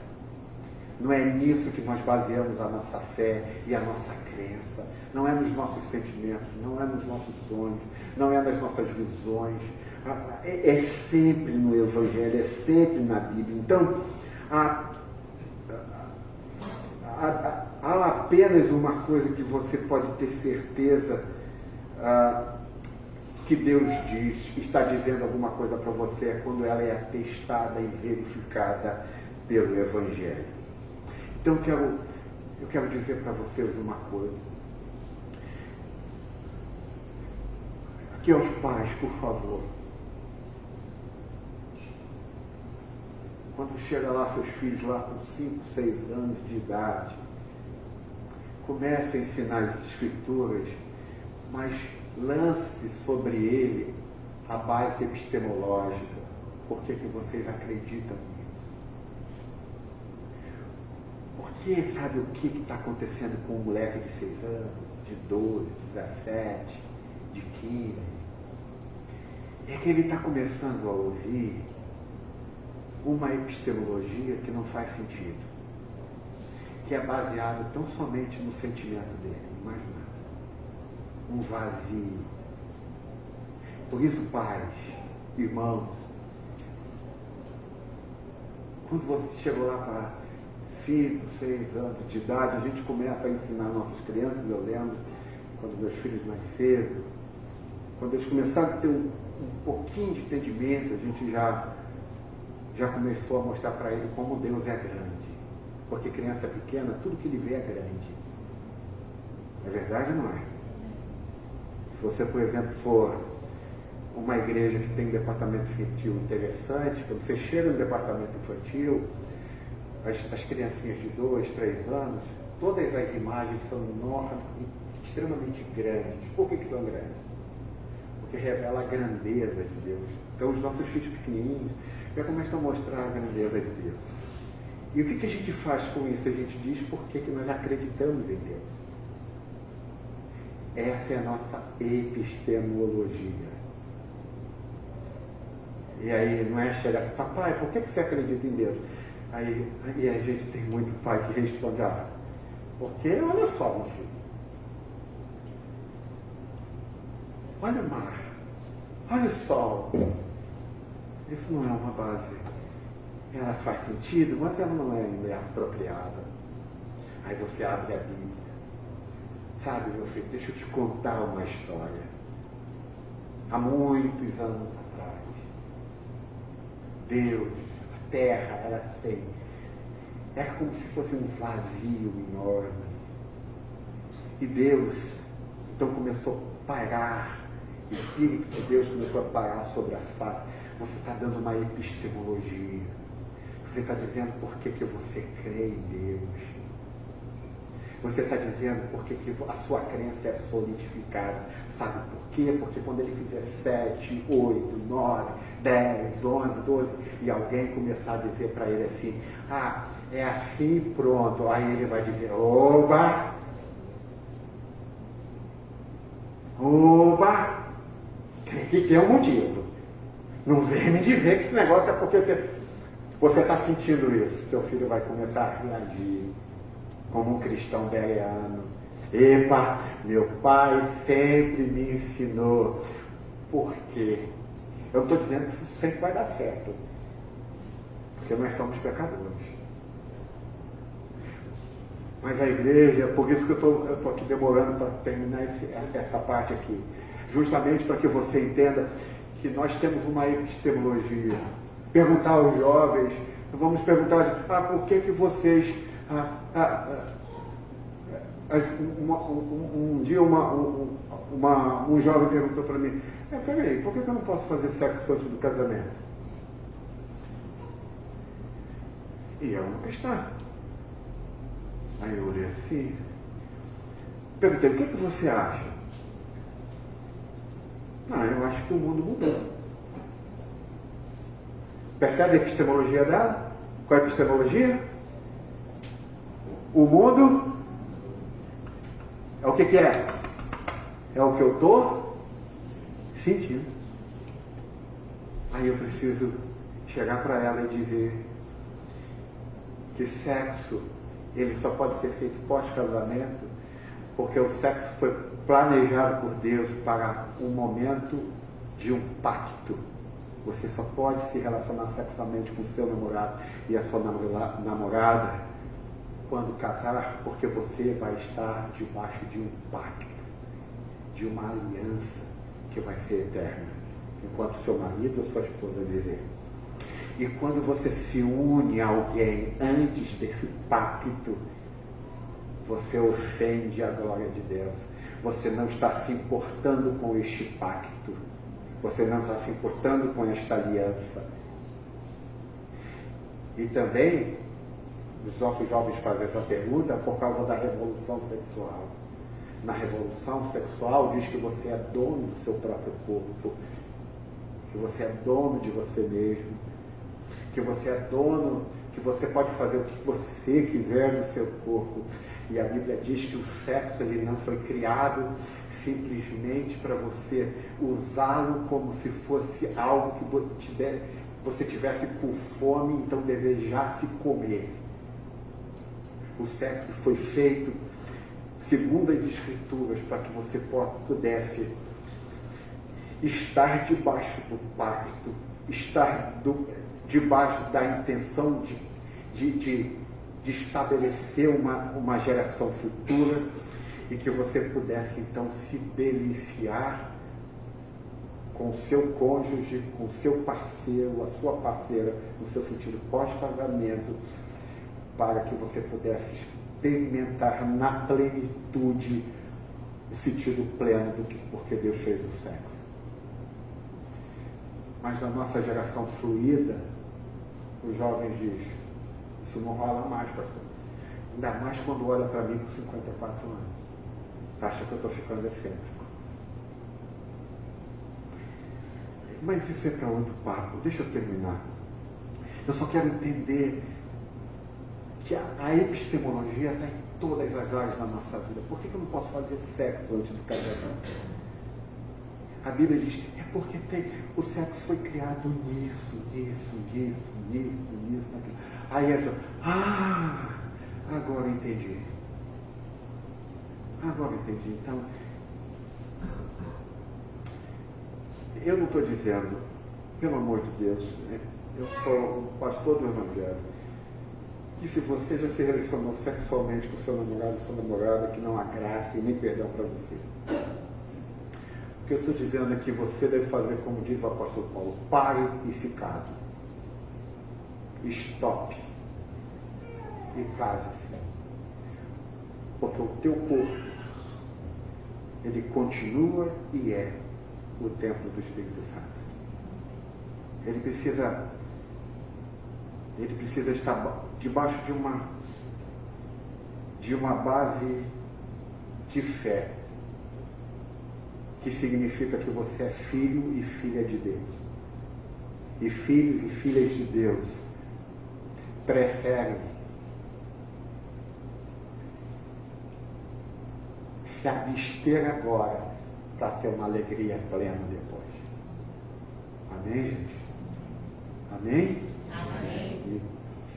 Não é nisso que nós baseamos a nossa fé e a nossa crença. Não é nos nossos sentimentos, não é nos nossos sonhos, não é nas nossas visões. É sempre no Evangelho, é sempre na Bíblia. Então, há apenas uma coisa que você pode ter certeza que Deus está dizendo alguma coisa para você, é quando ela é atestada e verificada pelo Evangelho. Então eu quero dizer para vocês uma coisa. Aqui aos pais, por favor. Quando chega lá seus filhos lá com 5, 6 anos de idade, comece a ensinar as Escrituras, mas lance sobre ele a base epistemológica. Por que vocês acreditam nisso? Porque sabe o que está acontecendo com um moleque de 6 anos, de 12, 17, de 15? É que ele está começando a ouvir uma epistemologia que não faz sentido, que é baseada tão somente no sentimento dele, mais nada. Um vazio. Por isso, pais, irmãos, quando você chegou lá para 5, 6 anos de idade, a gente começa a ensinar nossas crianças. Eu lembro quando meus filhos nasceram, quando eles começaram a ter um pouquinho de entendimento, a gente já começou a mostrar para ele como Deus é grande. Porque criança pequena, tudo que ele vê é grande. É verdade ou não é? Se você, por exemplo, for uma igreja que tem um departamento infantil interessante, quando você chega no departamento infantil, as criancinhas de 2, 3 anos, todas as imagens são enormes, extremamente grandes. Por que são grandes? Porque revela a grandeza de Deus. Então os nossos filhos pequenininhos já começam a mostrar a grandeza de Deus. E o que a gente faz com isso? A gente diz por que nós acreditamos em Deus. Essa é a nossa epistemologia. E aí não é chegar assim: papai, por que você acredita em Deus? Aí a gente tem muito pai que responde: porque olha só, meu filho. Olha o mar. Olha o sol. Isso não é uma base. Ela faz sentido, mas ela não é apropriada. Aí você abre a Bíblia. Sabe, meu filho, deixa eu te contar uma história. Há muitos anos atrás, Deus, a terra era assim. É como se fosse um vazio enorme. E Deus, então, começou a parar. O Espírito de Deus começou a parar sobre a face. Você está dando uma epistemologia. Você está dizendo por que você crê em Deus. Você está dizendo por que a sua crença é solidificada. Sabe por quê? Porque quando ele fizer 7, 8, 9, 10, 11, 12, e alguém começar a dizer para ele assim, é assim, pronto. Aí ele vai dizer, oba, que tem um motivo. Não vem me dizer que esse negócio é porque você está sentindo isso. Teu filho vai começar a reagir como um cristão bereano. Epa, meu pai sempre me ensinou. Por quê? Eu não estou dizendo que isso sempre vai dar certo. Porque nós somos pecadores. Mas a igreja, por isso que eu estou aqui demorando para terminar essa parte aqui. Justamente para que você entenda que nós temos uma epistemologia. Perguntar aos jovens, vamos perguntar, por que vocês... um dia um jovem perguntou para mim, peraí, por que eu não posso fazer sexo antes do casamento? E é uma questão. Aí eu olhei assim, perguntei, o que você acha? Eu acho que o mundo mudou. Percebe a epistemologia dela? Qual é a epistemologia? O mundo é o que é? É o que eu estou sentindo. Aí eu preciso chegar para ela e dizer que sexo ele só pode ser feito pós-casamento, porque o sexo foi planejado por Deus para um momento de um pacto. Você só pode se relacionar sexualmente com o seu namorado e a sua namorada quando casar, porque você vai estar debaixo de um pacto, de uma aliança que vai ser eterna, enquanto seu marido ou sua esposa viver. E quando você se une a alguém antes desse pacto, você ofende a glória de Deus. Você não está se importando com este pacto. Você não está se importando com esta aliança. E também, os nossos jovens fazem essa pergunta por causa da revolução sexual. Na revolução sexual diz que você é dono do seu próprio corpo, que você é dono de você mesmo, que você é dono, que você pode fazer o que você quiser no seu corpo. E a Bíblia diz que o sexo ele não foi criado simplesmente para você usá-lo como se fosse algo que você tivesse com fome, então desejasse comer. O sexo foi feito segundo as Escrituras para que você pudesse estar debaixo do pacto, estar debaixo da intenção de estabelecer uma geração futura e que você pudesse então se deliciar com o seu cônjuge, com o seu parceiro, a sua parceira, no seu sentido pós-casamento, para que você pudesse experimentar na plenitude o sentido pleno do que porque Deus fez o sexo. Mas na nossa geração fluida, os jovens dizem, isso não rola mais, pastor. Ainda mais quando olha para mim com 54 anos. Acha que eu estou ficando excêntrico. Mas isso é para outro papo. Deixa eu terminar. Eu só quero entender que a epistemologia está em todas as áreas da nossa vida. Por que eu não posso fazer sexo antes do casamento? A Bíblia diz, é porque o sexo foi criado nisso, naquilo. Aí eu digo, agora eu entendi. Então, eu não estou dizendo, pelo amor de Deus, eu sou um pastor do Evangelho, que se você já se relacionou sexualmente com seu namorado ou sua namorada, que não há graça e nem perdão para você. O que eu estou dizendo é que você deve fazer como diz o apóstolo Paulo, pare e se case. Stop. e case-se. Porque o teu corpo, ele continua e é o templo do Espírito Santo. Ele precisa estar debaixo de uma base de fé, que significa que você é filho e filha de Deus. E filhos e filhas de Deus preferem se abster agora para ter uma alegria plena depois. Amém, gente? Amém? Amém. E,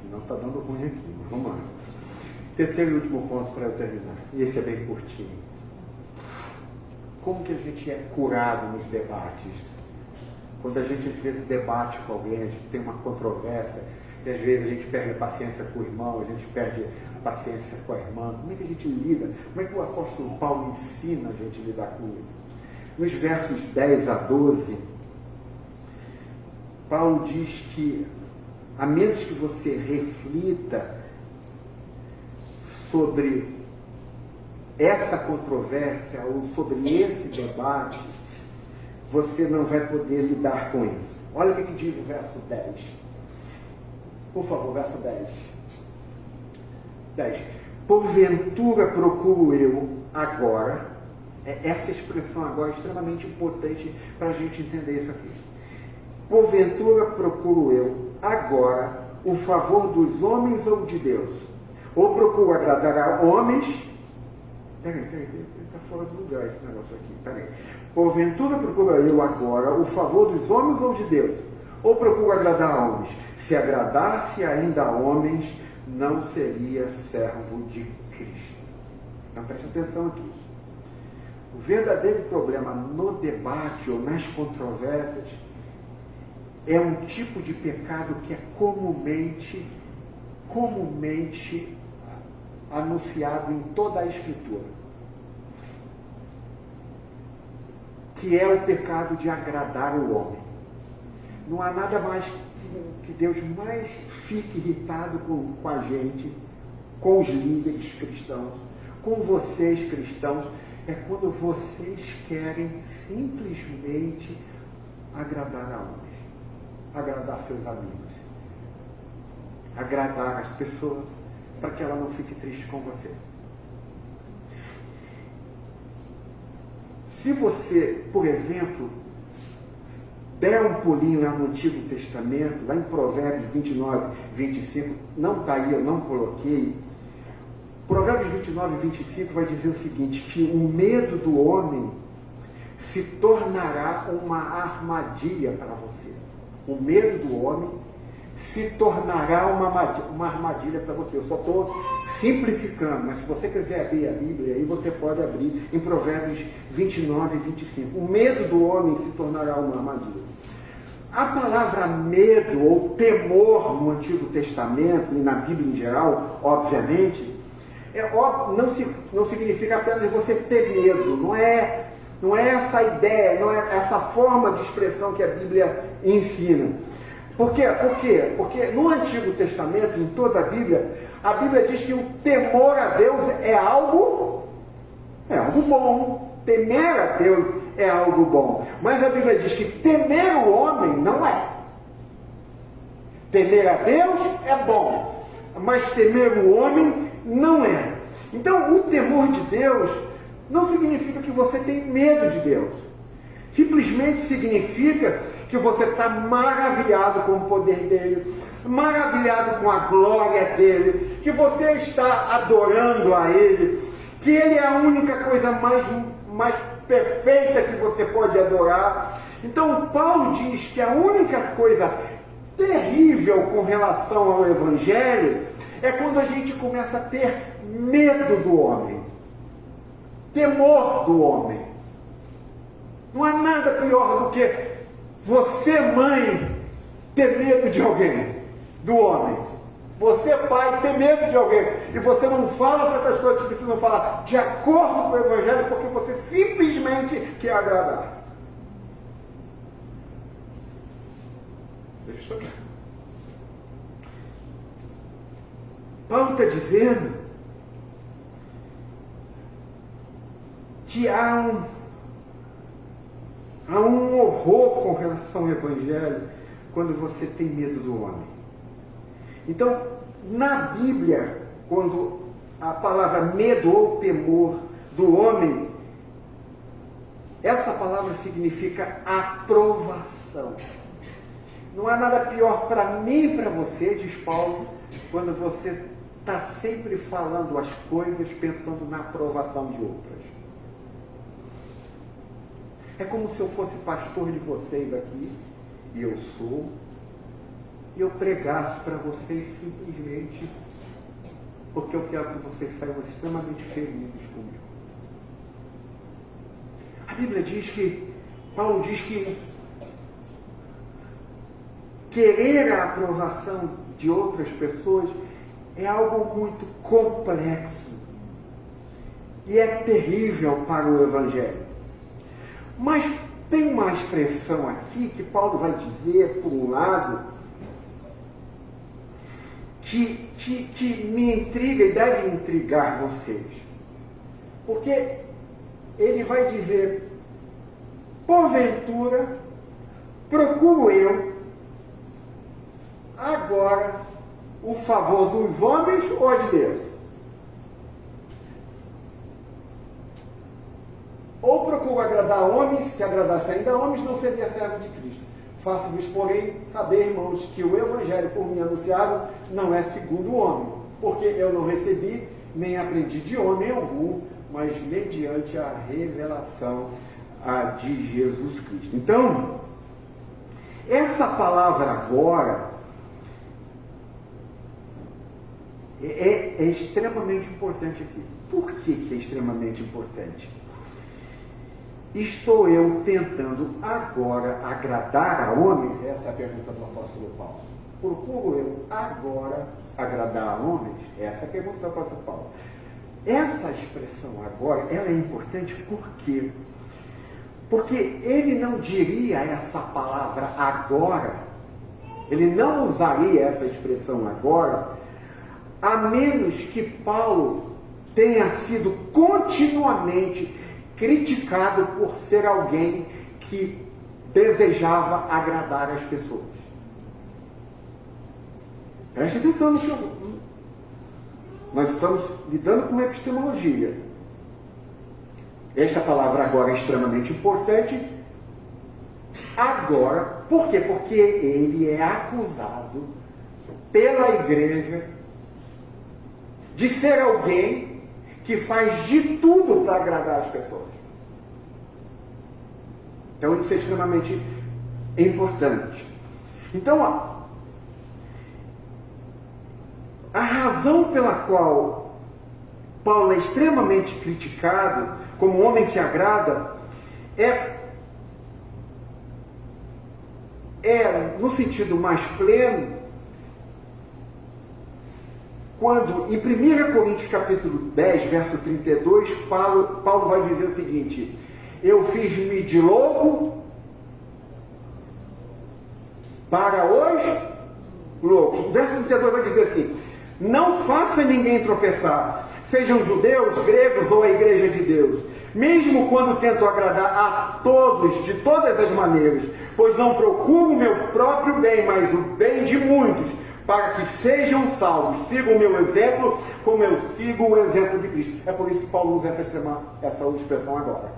senão está dando ruim aqui, mas vamos lá. Terceiro e último ponto para eu terminar, e esse é bem curtinho. Como que a gente é curado nos debates? Quando a gente às vezes debate com alguém, a gente tem uma controvérsia, e às vezes a gente perde a paciência com o irmão, a gente perde a paciência com a irmã. Como é que a gente lida? Como é que o apóstolo Paulo ensina a gente a lidar com isso? Nos versos 10 a 12, Paulo diz que, a menos que você reflita sobre essa controvérsia ou sobre esse debate, você não vai poder lidar com isso. Olha o que diz o verso 10. Por favor, verso 10. 10. Porventura procuro eu agora, essa expressão agora é extremamente importante para a gente entender isso aqui. Porventura procuro eu agora o favor dos homens ou de Deus? Ou procuro agradar a homens? Peraí, está fora do lugar esse negócio aqui, peraí. Porventura procuro eu agora o favor dos homens ou de Deus? Ou procuro agradar a homens? Se agradasse ainda a homens, não seria servo de Cristo. Então preste atenção aqui. O verdadeiro problema no debate ou nas controvérsias é um tipo de pecado que é comumente anunciado em toda a Escritura, que é o pecado de agradar o homem. Não há nada mais que Deus mais fique irritado com a gente, com os líderes cristãos, com vocês cristãos, é quando vocês querem simplesmente agradar a homens, agradar seus amigos, agradar as pessoas, para que ela não fique triste com você. Se você, por exemplo, der um pulinho lá no Antigo Testamento, lá em Provérbios 29, 25, não está aí, eu não coloquei. Provérbios 29, 25 vai dizer o seguinte, que o medo do homem se tornará uma armadilha para você. O medo do homem se tornará uma armadilha para você. Eu só estou simplificando, mas se você quiser abrir a Bíblia, aí você pode abrir em Provérbios 29 e 25. O medo do homem se tornará uma armadilha. A palavra medo ou temor no Antigo Testamento e na Bíblia em geral, obviamente, não significa apenas você ter medo. Não é essa ideia, não é essa forma de expressão que a Bíblia ensina. Por quê? Porque no Antigo Testamento, em toda a Bíblia diz que o temor a Deus é algo bom. Temer a Deus é algo bom. Mas a Bíblia diz que temer o homem não é. Temer a Deus é bom, mas temer o homem não é. Então, o temor de Deus não significa que você tem medo de Deus. Simplesmente significa que você está maravilhado com o poder dele, maravilhado com a glória dele, que você está adorando a ele, que ele é a única coisa mais perfeita que você pode adorar. Então Paulo diz que a única coisa terrível com relação ao Evangelho é quando a gente começa a ter medo do homem, temor do homem. Não há nada pior do que você, mãe, ter medo de alguém, do homem. Você, pai, ter medo de alguém. E você não fala certas coisas que precisam falar de acordo com o Evangelho, porque você simplesmente quer agradar. Deixa eu ver. Paulo está dizendo que há um horror com relação ao Evangelho quando você tem medo do homem. Então, na Bíblia, quando a palavra medo ou temor do homem, essa palavra significa aprovação. Não há nada pior para mim e para você, diz Paulo, quando você está sempre falando as coisas pensando na aprovação de outras. É como se eu fosse pastor de vocês aqui, e eu sou, e eu pregasse para vocês simplesmente porque eu quero que vocês saiam extremamente felizes comigo. A Bíblia diz que, Paulo diz que querer a aprovação de outras pessoas é algo muito complexo e é terrível para o Evangelho. Mas tem uma expressão aqui que Paulo vai dizer, por um lado, que me intriga e deve intrigar vocês. Porque ele vai dizer: porventura, procuro eu agora o favor dos homens ou de Deus? Ou procuro agradar a homens, se agradasse ainda a homens, não seria servo de Cristo. Faço-vos, porém, saber, irmãos, que o Evangelho por mim anunciado não é segundo o homem, porque eu não recebi, nem aprendi de homem algum, mas mediante a revelação de Jesus Cristo. Então, essa palavra agora é extremamente importante aqui. Por que é extremamente importante? Estou eu tentando agora agradar a homens? Essa é a pergunta do apóstolo Paulo. Procuro eu agora agradar a homens? Essa é a pergunta do apóstolo Paulo. Essa expressão agora, ela é importante por quê? Porque ele não diria essa palavra agora, ele não usaria essa expressão agora, a menos que Paulo tenha sido continuamente criticado por ser alguém que desejava agradar as pessoas. Preste atenção no que nós estamos lidando com uma epistemologia. Esta palavra agora é extremamente importante. Agora, por quê? Porque ele é acusado pela igreja de ser alguém que faz de tudo para agradar as pessoas. Então isso é extremamente importante. Então, a razão pela qual Paulo é extremamente criticado como homem que agrada é no sentido mais pleno, quando, em 1 Coríntios capítulo 10, verso 32, Paulo vai dizer o seguinte: eu fiz-me de louco para os loucos. O verso 32 vai dizer assim: não faça ninguém tropeçar, sejam judeus, gregos ou a igreja de Deus, mesmo quando tento agradar a todos de todas as maneiras, pois não procuro o meu próprio bem, mas o bem de muitos, para que sejam salvos. Sigam o meu exemplo, como eu sigo o exemplo de Cristo. É por isso que Paulo usa essa expressão agora.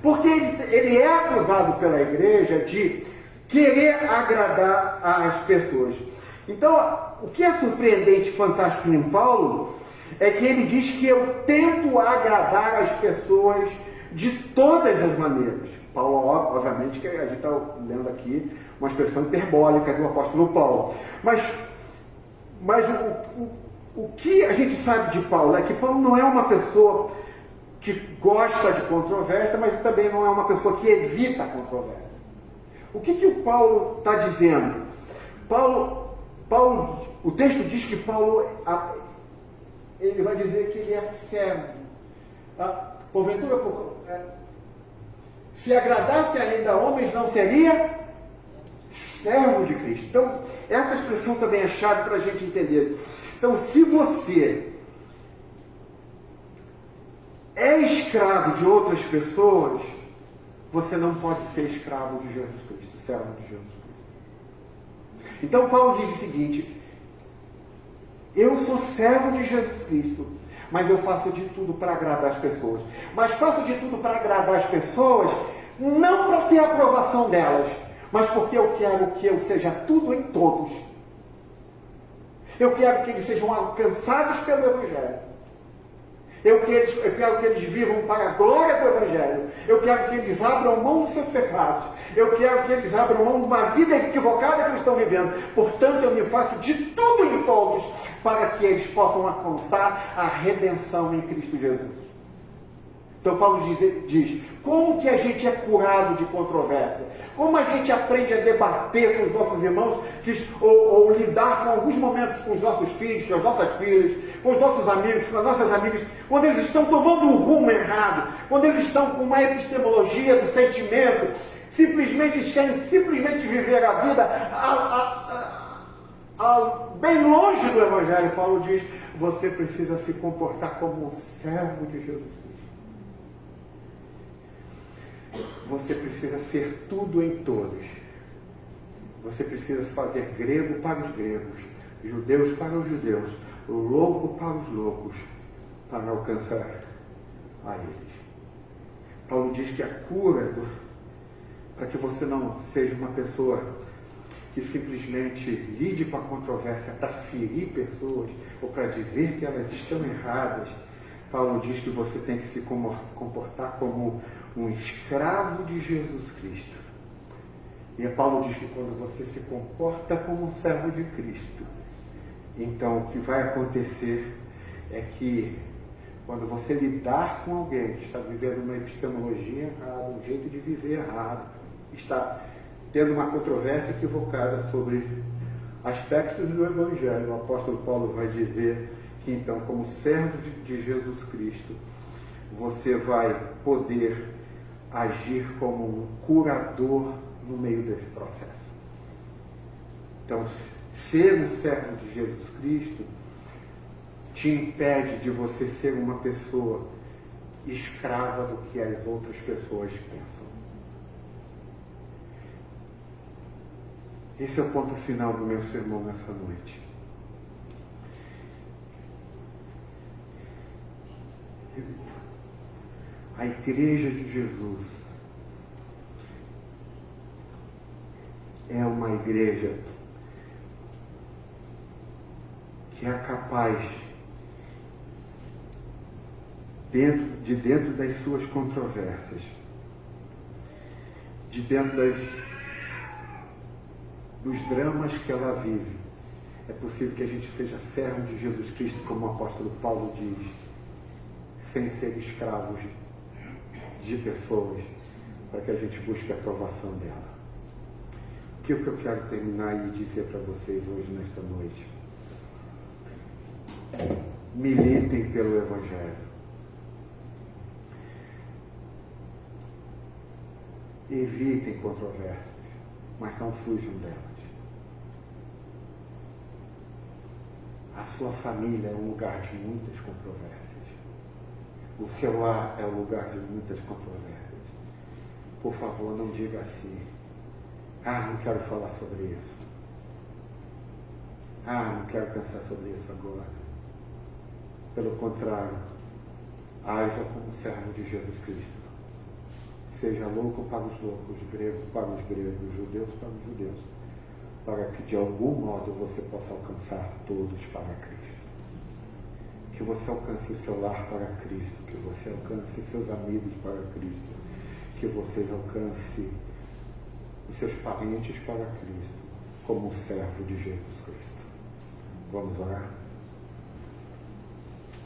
Porque ele é acusado pela igreja de querer agradar as pessoas. Então, o que é surpreendente e fantástico em Paulo é que ele diz que eu tento agradar as pessoas de todas as maneiras. Paulo, obviamente, que a gente está lendo aqui uma expressão hiperbólica do apóstolo Paulo. Mas o que a gente sabe de Paulo é que Paulo não é uma pessoa que gosta de controvérsia, mas também não é uma pessoa que evita a controvérsia. O que o Paulo está dizendo? O texto diz que Paulo, ele vai dizer que ele é servo. Porventura, se agradasse ainda a homens, não seria servo de Cristo. Então, essa expressão também é chave para a gente entender. Então, se você é escravo de outras pessoas, você não pode ser escravo de Jesus Cristo, servo de Jesus Cristo. Então, Paulo diz o seguinte: eu sou servo de Jesus Cristo, mas eu faço de tudo para agradar as pessoas. Mas faço de tudo para agradar as pessoas, não para ter a aprovação delas, mas porque eu quero que eu seja tudo em todos. Eu quero que eles sejam alcançados pelo Evangelho. Eu quero que eles vivam para a glória do Evangelho. Eu quero que eles abram mão dos seus pecados. Eu quero que eles abram mão de uma vida equivocada que eles estão vivendo. Portanto, eu me faço de tudo em todos para que eles possam alcançar a redenção em Cristo Jesus. Então Paulo diz, como que a gente é curado de controvérsia? Como a gente aprende a debater com os nossos irmãos, ou lidar com alguns momentos com os nossos filhos, com as nossas filhas, com os nossos amigos, com as nossas amigas, quando eles estão tomando um rumo errado, quando eles estão com uma epistemologia do sentimento, simplesmente querem viver a vida bem longe do Evangelho. Paulo diz, você precisa se comportar como um servo de Jesus Cristo. Você precisa ser tudo em todos. Você precisa fazer grego para os gregos, judeus para os judeus, o louco para os loucos, para alcançar a eles. Paulo diz que a cura, para que você não seja uma pessoa que simplesmente lide com a controvérsia para ferir pessoas ou para dizer que elas estão erradas. Paulo diz que você tem que se comportar como um escravo de Jesus Cristo. E Paulo diz que quando você se comporta como um servo de Cristo, então o que vai acontecer é que quando você lidar com alguém que está vivendo uma epistemologia errada, um jeito de viver errado, está tendo uma controvérsia equivocada sobre aspectos do Evangelho, o apóstolo Paulo vai dizer que então, como servo de Jesus Cristo, você vai poder agir como um curador no meio desse processo. Então, ser um servo de Jesus Cristo te impede de você ser uma pessoa escrava do que as outras pessoas pensam. Esse é o ponto final do meu sermão nessa noite. A Igreja de Jesus é uma igreja que é capaz, dentro das suas controvérsias, dos dramas que ela vive, é possível que a gente seja servo de Jesus Cristo, como o apóstolo Paulo diz, sem ser escravos de pessoas, para que a gente busque a aprovação dela. O que eu quero terminar e dizer para vocês hoje, nesta noite? Militem pelo Evangelho. Evitem controvérsias, mas não fujam delas. A sua família é um lugar de muitas controvérsias. O seu lar é um lugar de muitas controvérsias. Por favor, não diga assim: não quero falar sobre isso. Não quero pensar sobre isso agora. Pelo contrário, haja como servo de Jesus Cristo. Seja louco para os loucos, grego para os gregos, judeus para os judeus, para que de algum modo você possa alcançar todos para Cristo. Que você alcance o seu lar para Cristo, que você alcance seus amigos para Cristo, que você alcance os seus parentes para Cristo, como um servo de Jesus Cristo. Vamos orar?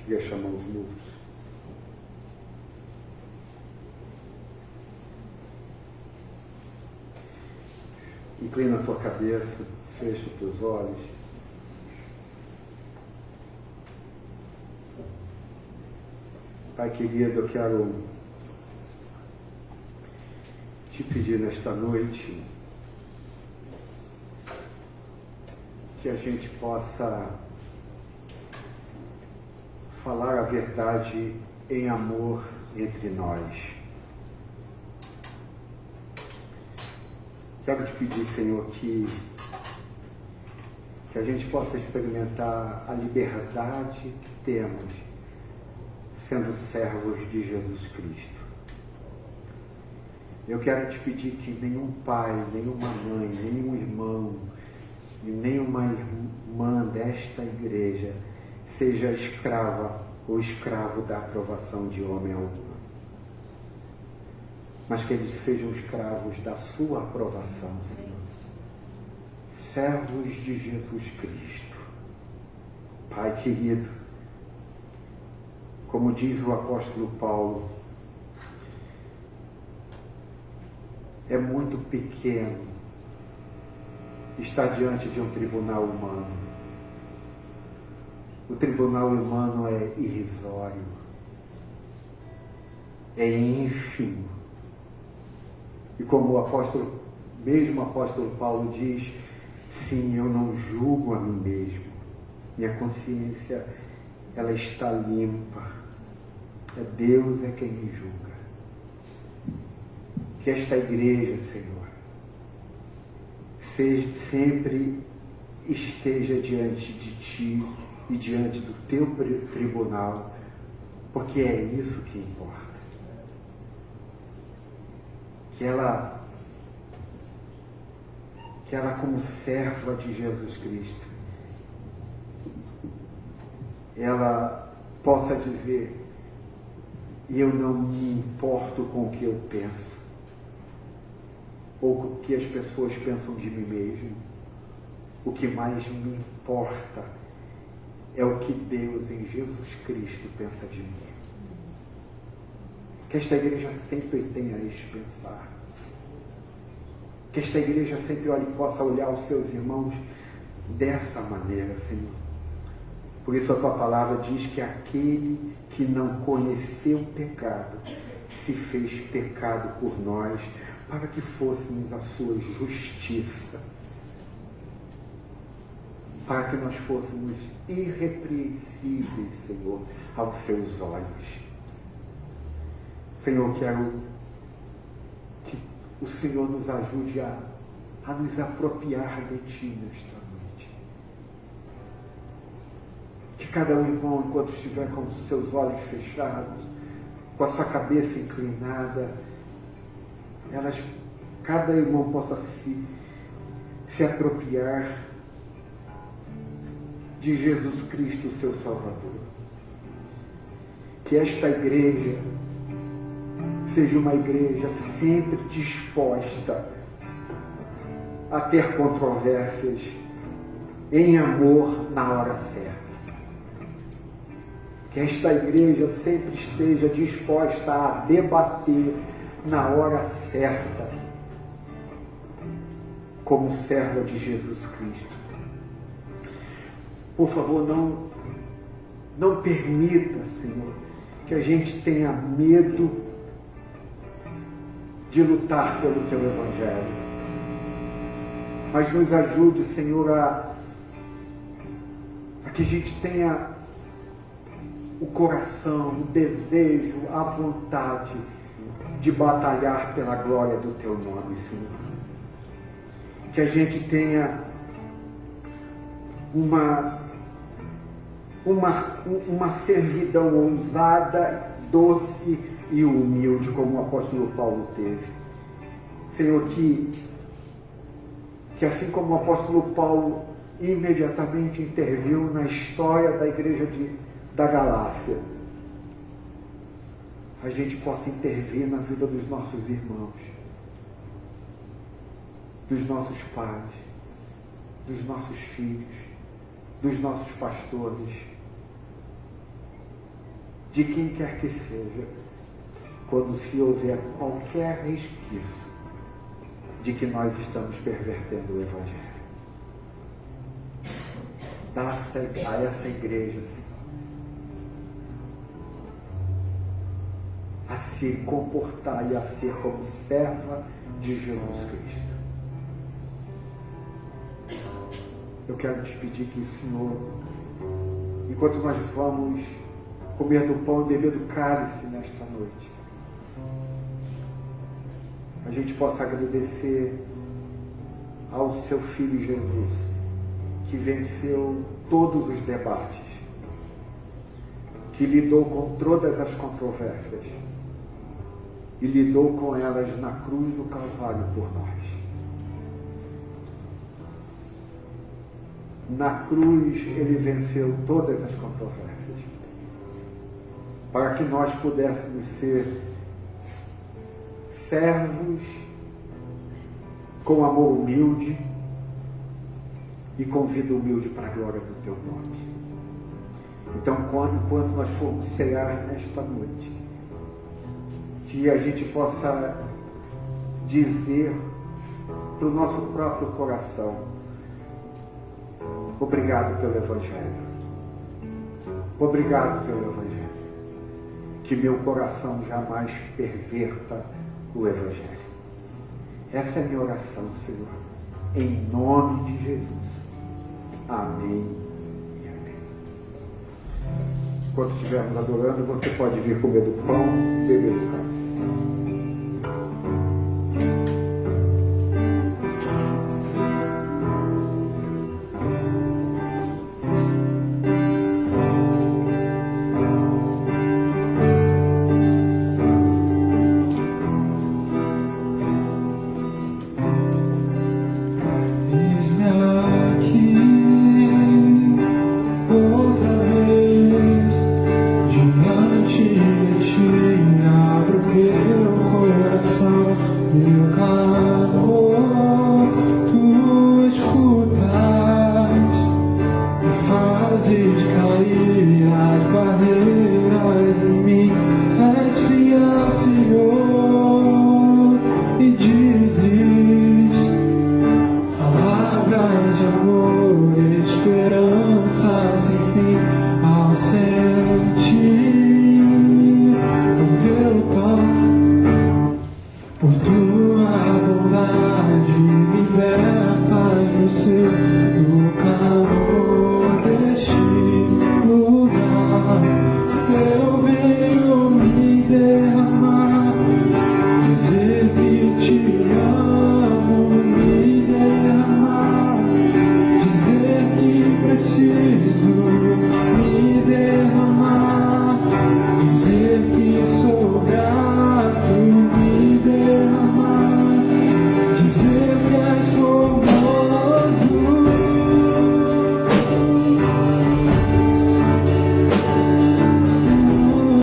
Queria chamar os músicos. Inclina a tua cabeça, fecha os teus olhos. Pai querido, eu quero te pedir nesta noite que a gente possa falar a verdade em amor entre nós. Quero te pedir, Senhor, que a gente possa experimentar a liberdade que temos sendo servos de Jesus Cristo. Eu quero te pedir que nenhum pai, nenhuma mãe, nenhum irmão e nenhuma irmã desta igreja seja escrava ou escravo da aprovação de homem algum, mas que eles sejam escravos da sua aprovação, Senhor. Servos de Jesus Cristo. Pai querido, como diz o apóstolo Paulo, é muito pequeno estar diante de um tribunal humano. O tribunal humano é irrisório, é ínfimo. E como mesmo o apóstolo Paulo diz, sim, eu não julgo a mim mesmo. Minha consciência, ela está limpa. É Deus é quem me julga. Que esta igreja, Senhor, sempre esteja diante de Ti e diante do Teu tribunal, porque é isso que importa. Que ela como serva de Jesus Cristo, ela possa dizer, eu não me importo com o que eu penso, ou com o que as pessoas pensam de mim mesmo. O que mais me importa é o que Deus em Jesus Cristo pensa de mim. Que esta igreja sempre tenha este pensar. Que esta igreja sempre possa olhar os seus irmãos dessa maneira, Senhor. Por isso a Tua palavra diz que aquele que não conheceu o pecado se fez pecado por nós, para que fôssemos a Sua justiça. Para que nós fôssemos irrepreensíveis, Senhor, aos Seus olhos. Senhor, quero que o Senhor nos ajude a nos apropriar de Ti nesta noite. Que cada irmão, enquanto estiver com os seus olhos fechados, com a sua cabeça inclinada, cada irmão possa se apropriar de Jesus Cristo, seu Salvador. Que esta igreja seja uma igreja sempre disposta a ter controvérsias em amor na hora certa. Que esta igreja sempre esteja disposta a debater na hora certa, como serva de Jesus Cristo. Por favor, não permita, Senhor, que a gente tenha medo de lutar pelo Teu Evangelho. Mas nos ajude, Senhor, a que a gente tenha o coração, o desejo, a vontade de batalhar pela glória do Teu nome, Senhor. Que a gente tenha uma servidão ousada, doce e humilde, como o apóstolo Paulo teve. Senhor, que assim como o apóstolo Paulo imediatamente interviu na história da igreja da Galácia, a gente possa intervir na vida dos nossos irmãos, dos nossos pais, dos nossos filhos, dos nossos pastores, de quem quer que seja, quando se houver qualquer resquício de que nós estamos pervertendo o Evangelho. Dá a essa igreja, Senhor, a se comportar e a ser como serva de Jesus Cristo. eu quero te pedir que o Senhor, enquanto nós vamos comer do pão e beber do cálice nesta noite, a gente possa agradecer ao seu Filho Jesus, que venceu todos os debates, que lidou com todas as controvérsias e lidou com elas na cruz do Calvário por nós. Na cruz ele venceu todas as controvérsias, para que nós pudéssemos ser servos com amor humilde e com vida humilde para a glória do teu nome. Então, quando nós formos cear nesta noite, que a gente possa dizer para o nosso próprio coração: obrigado pelo Evangelho. Obrigado pelo Evangelho. Que meu coração jamais perverta o Evangelho. Essa é a minha oração, Senhor. Em nome de Jesus. Amém e amém. Enquanto estivermos adorando, você pode vir comer do pão e beber do cálice. Palavras de amor.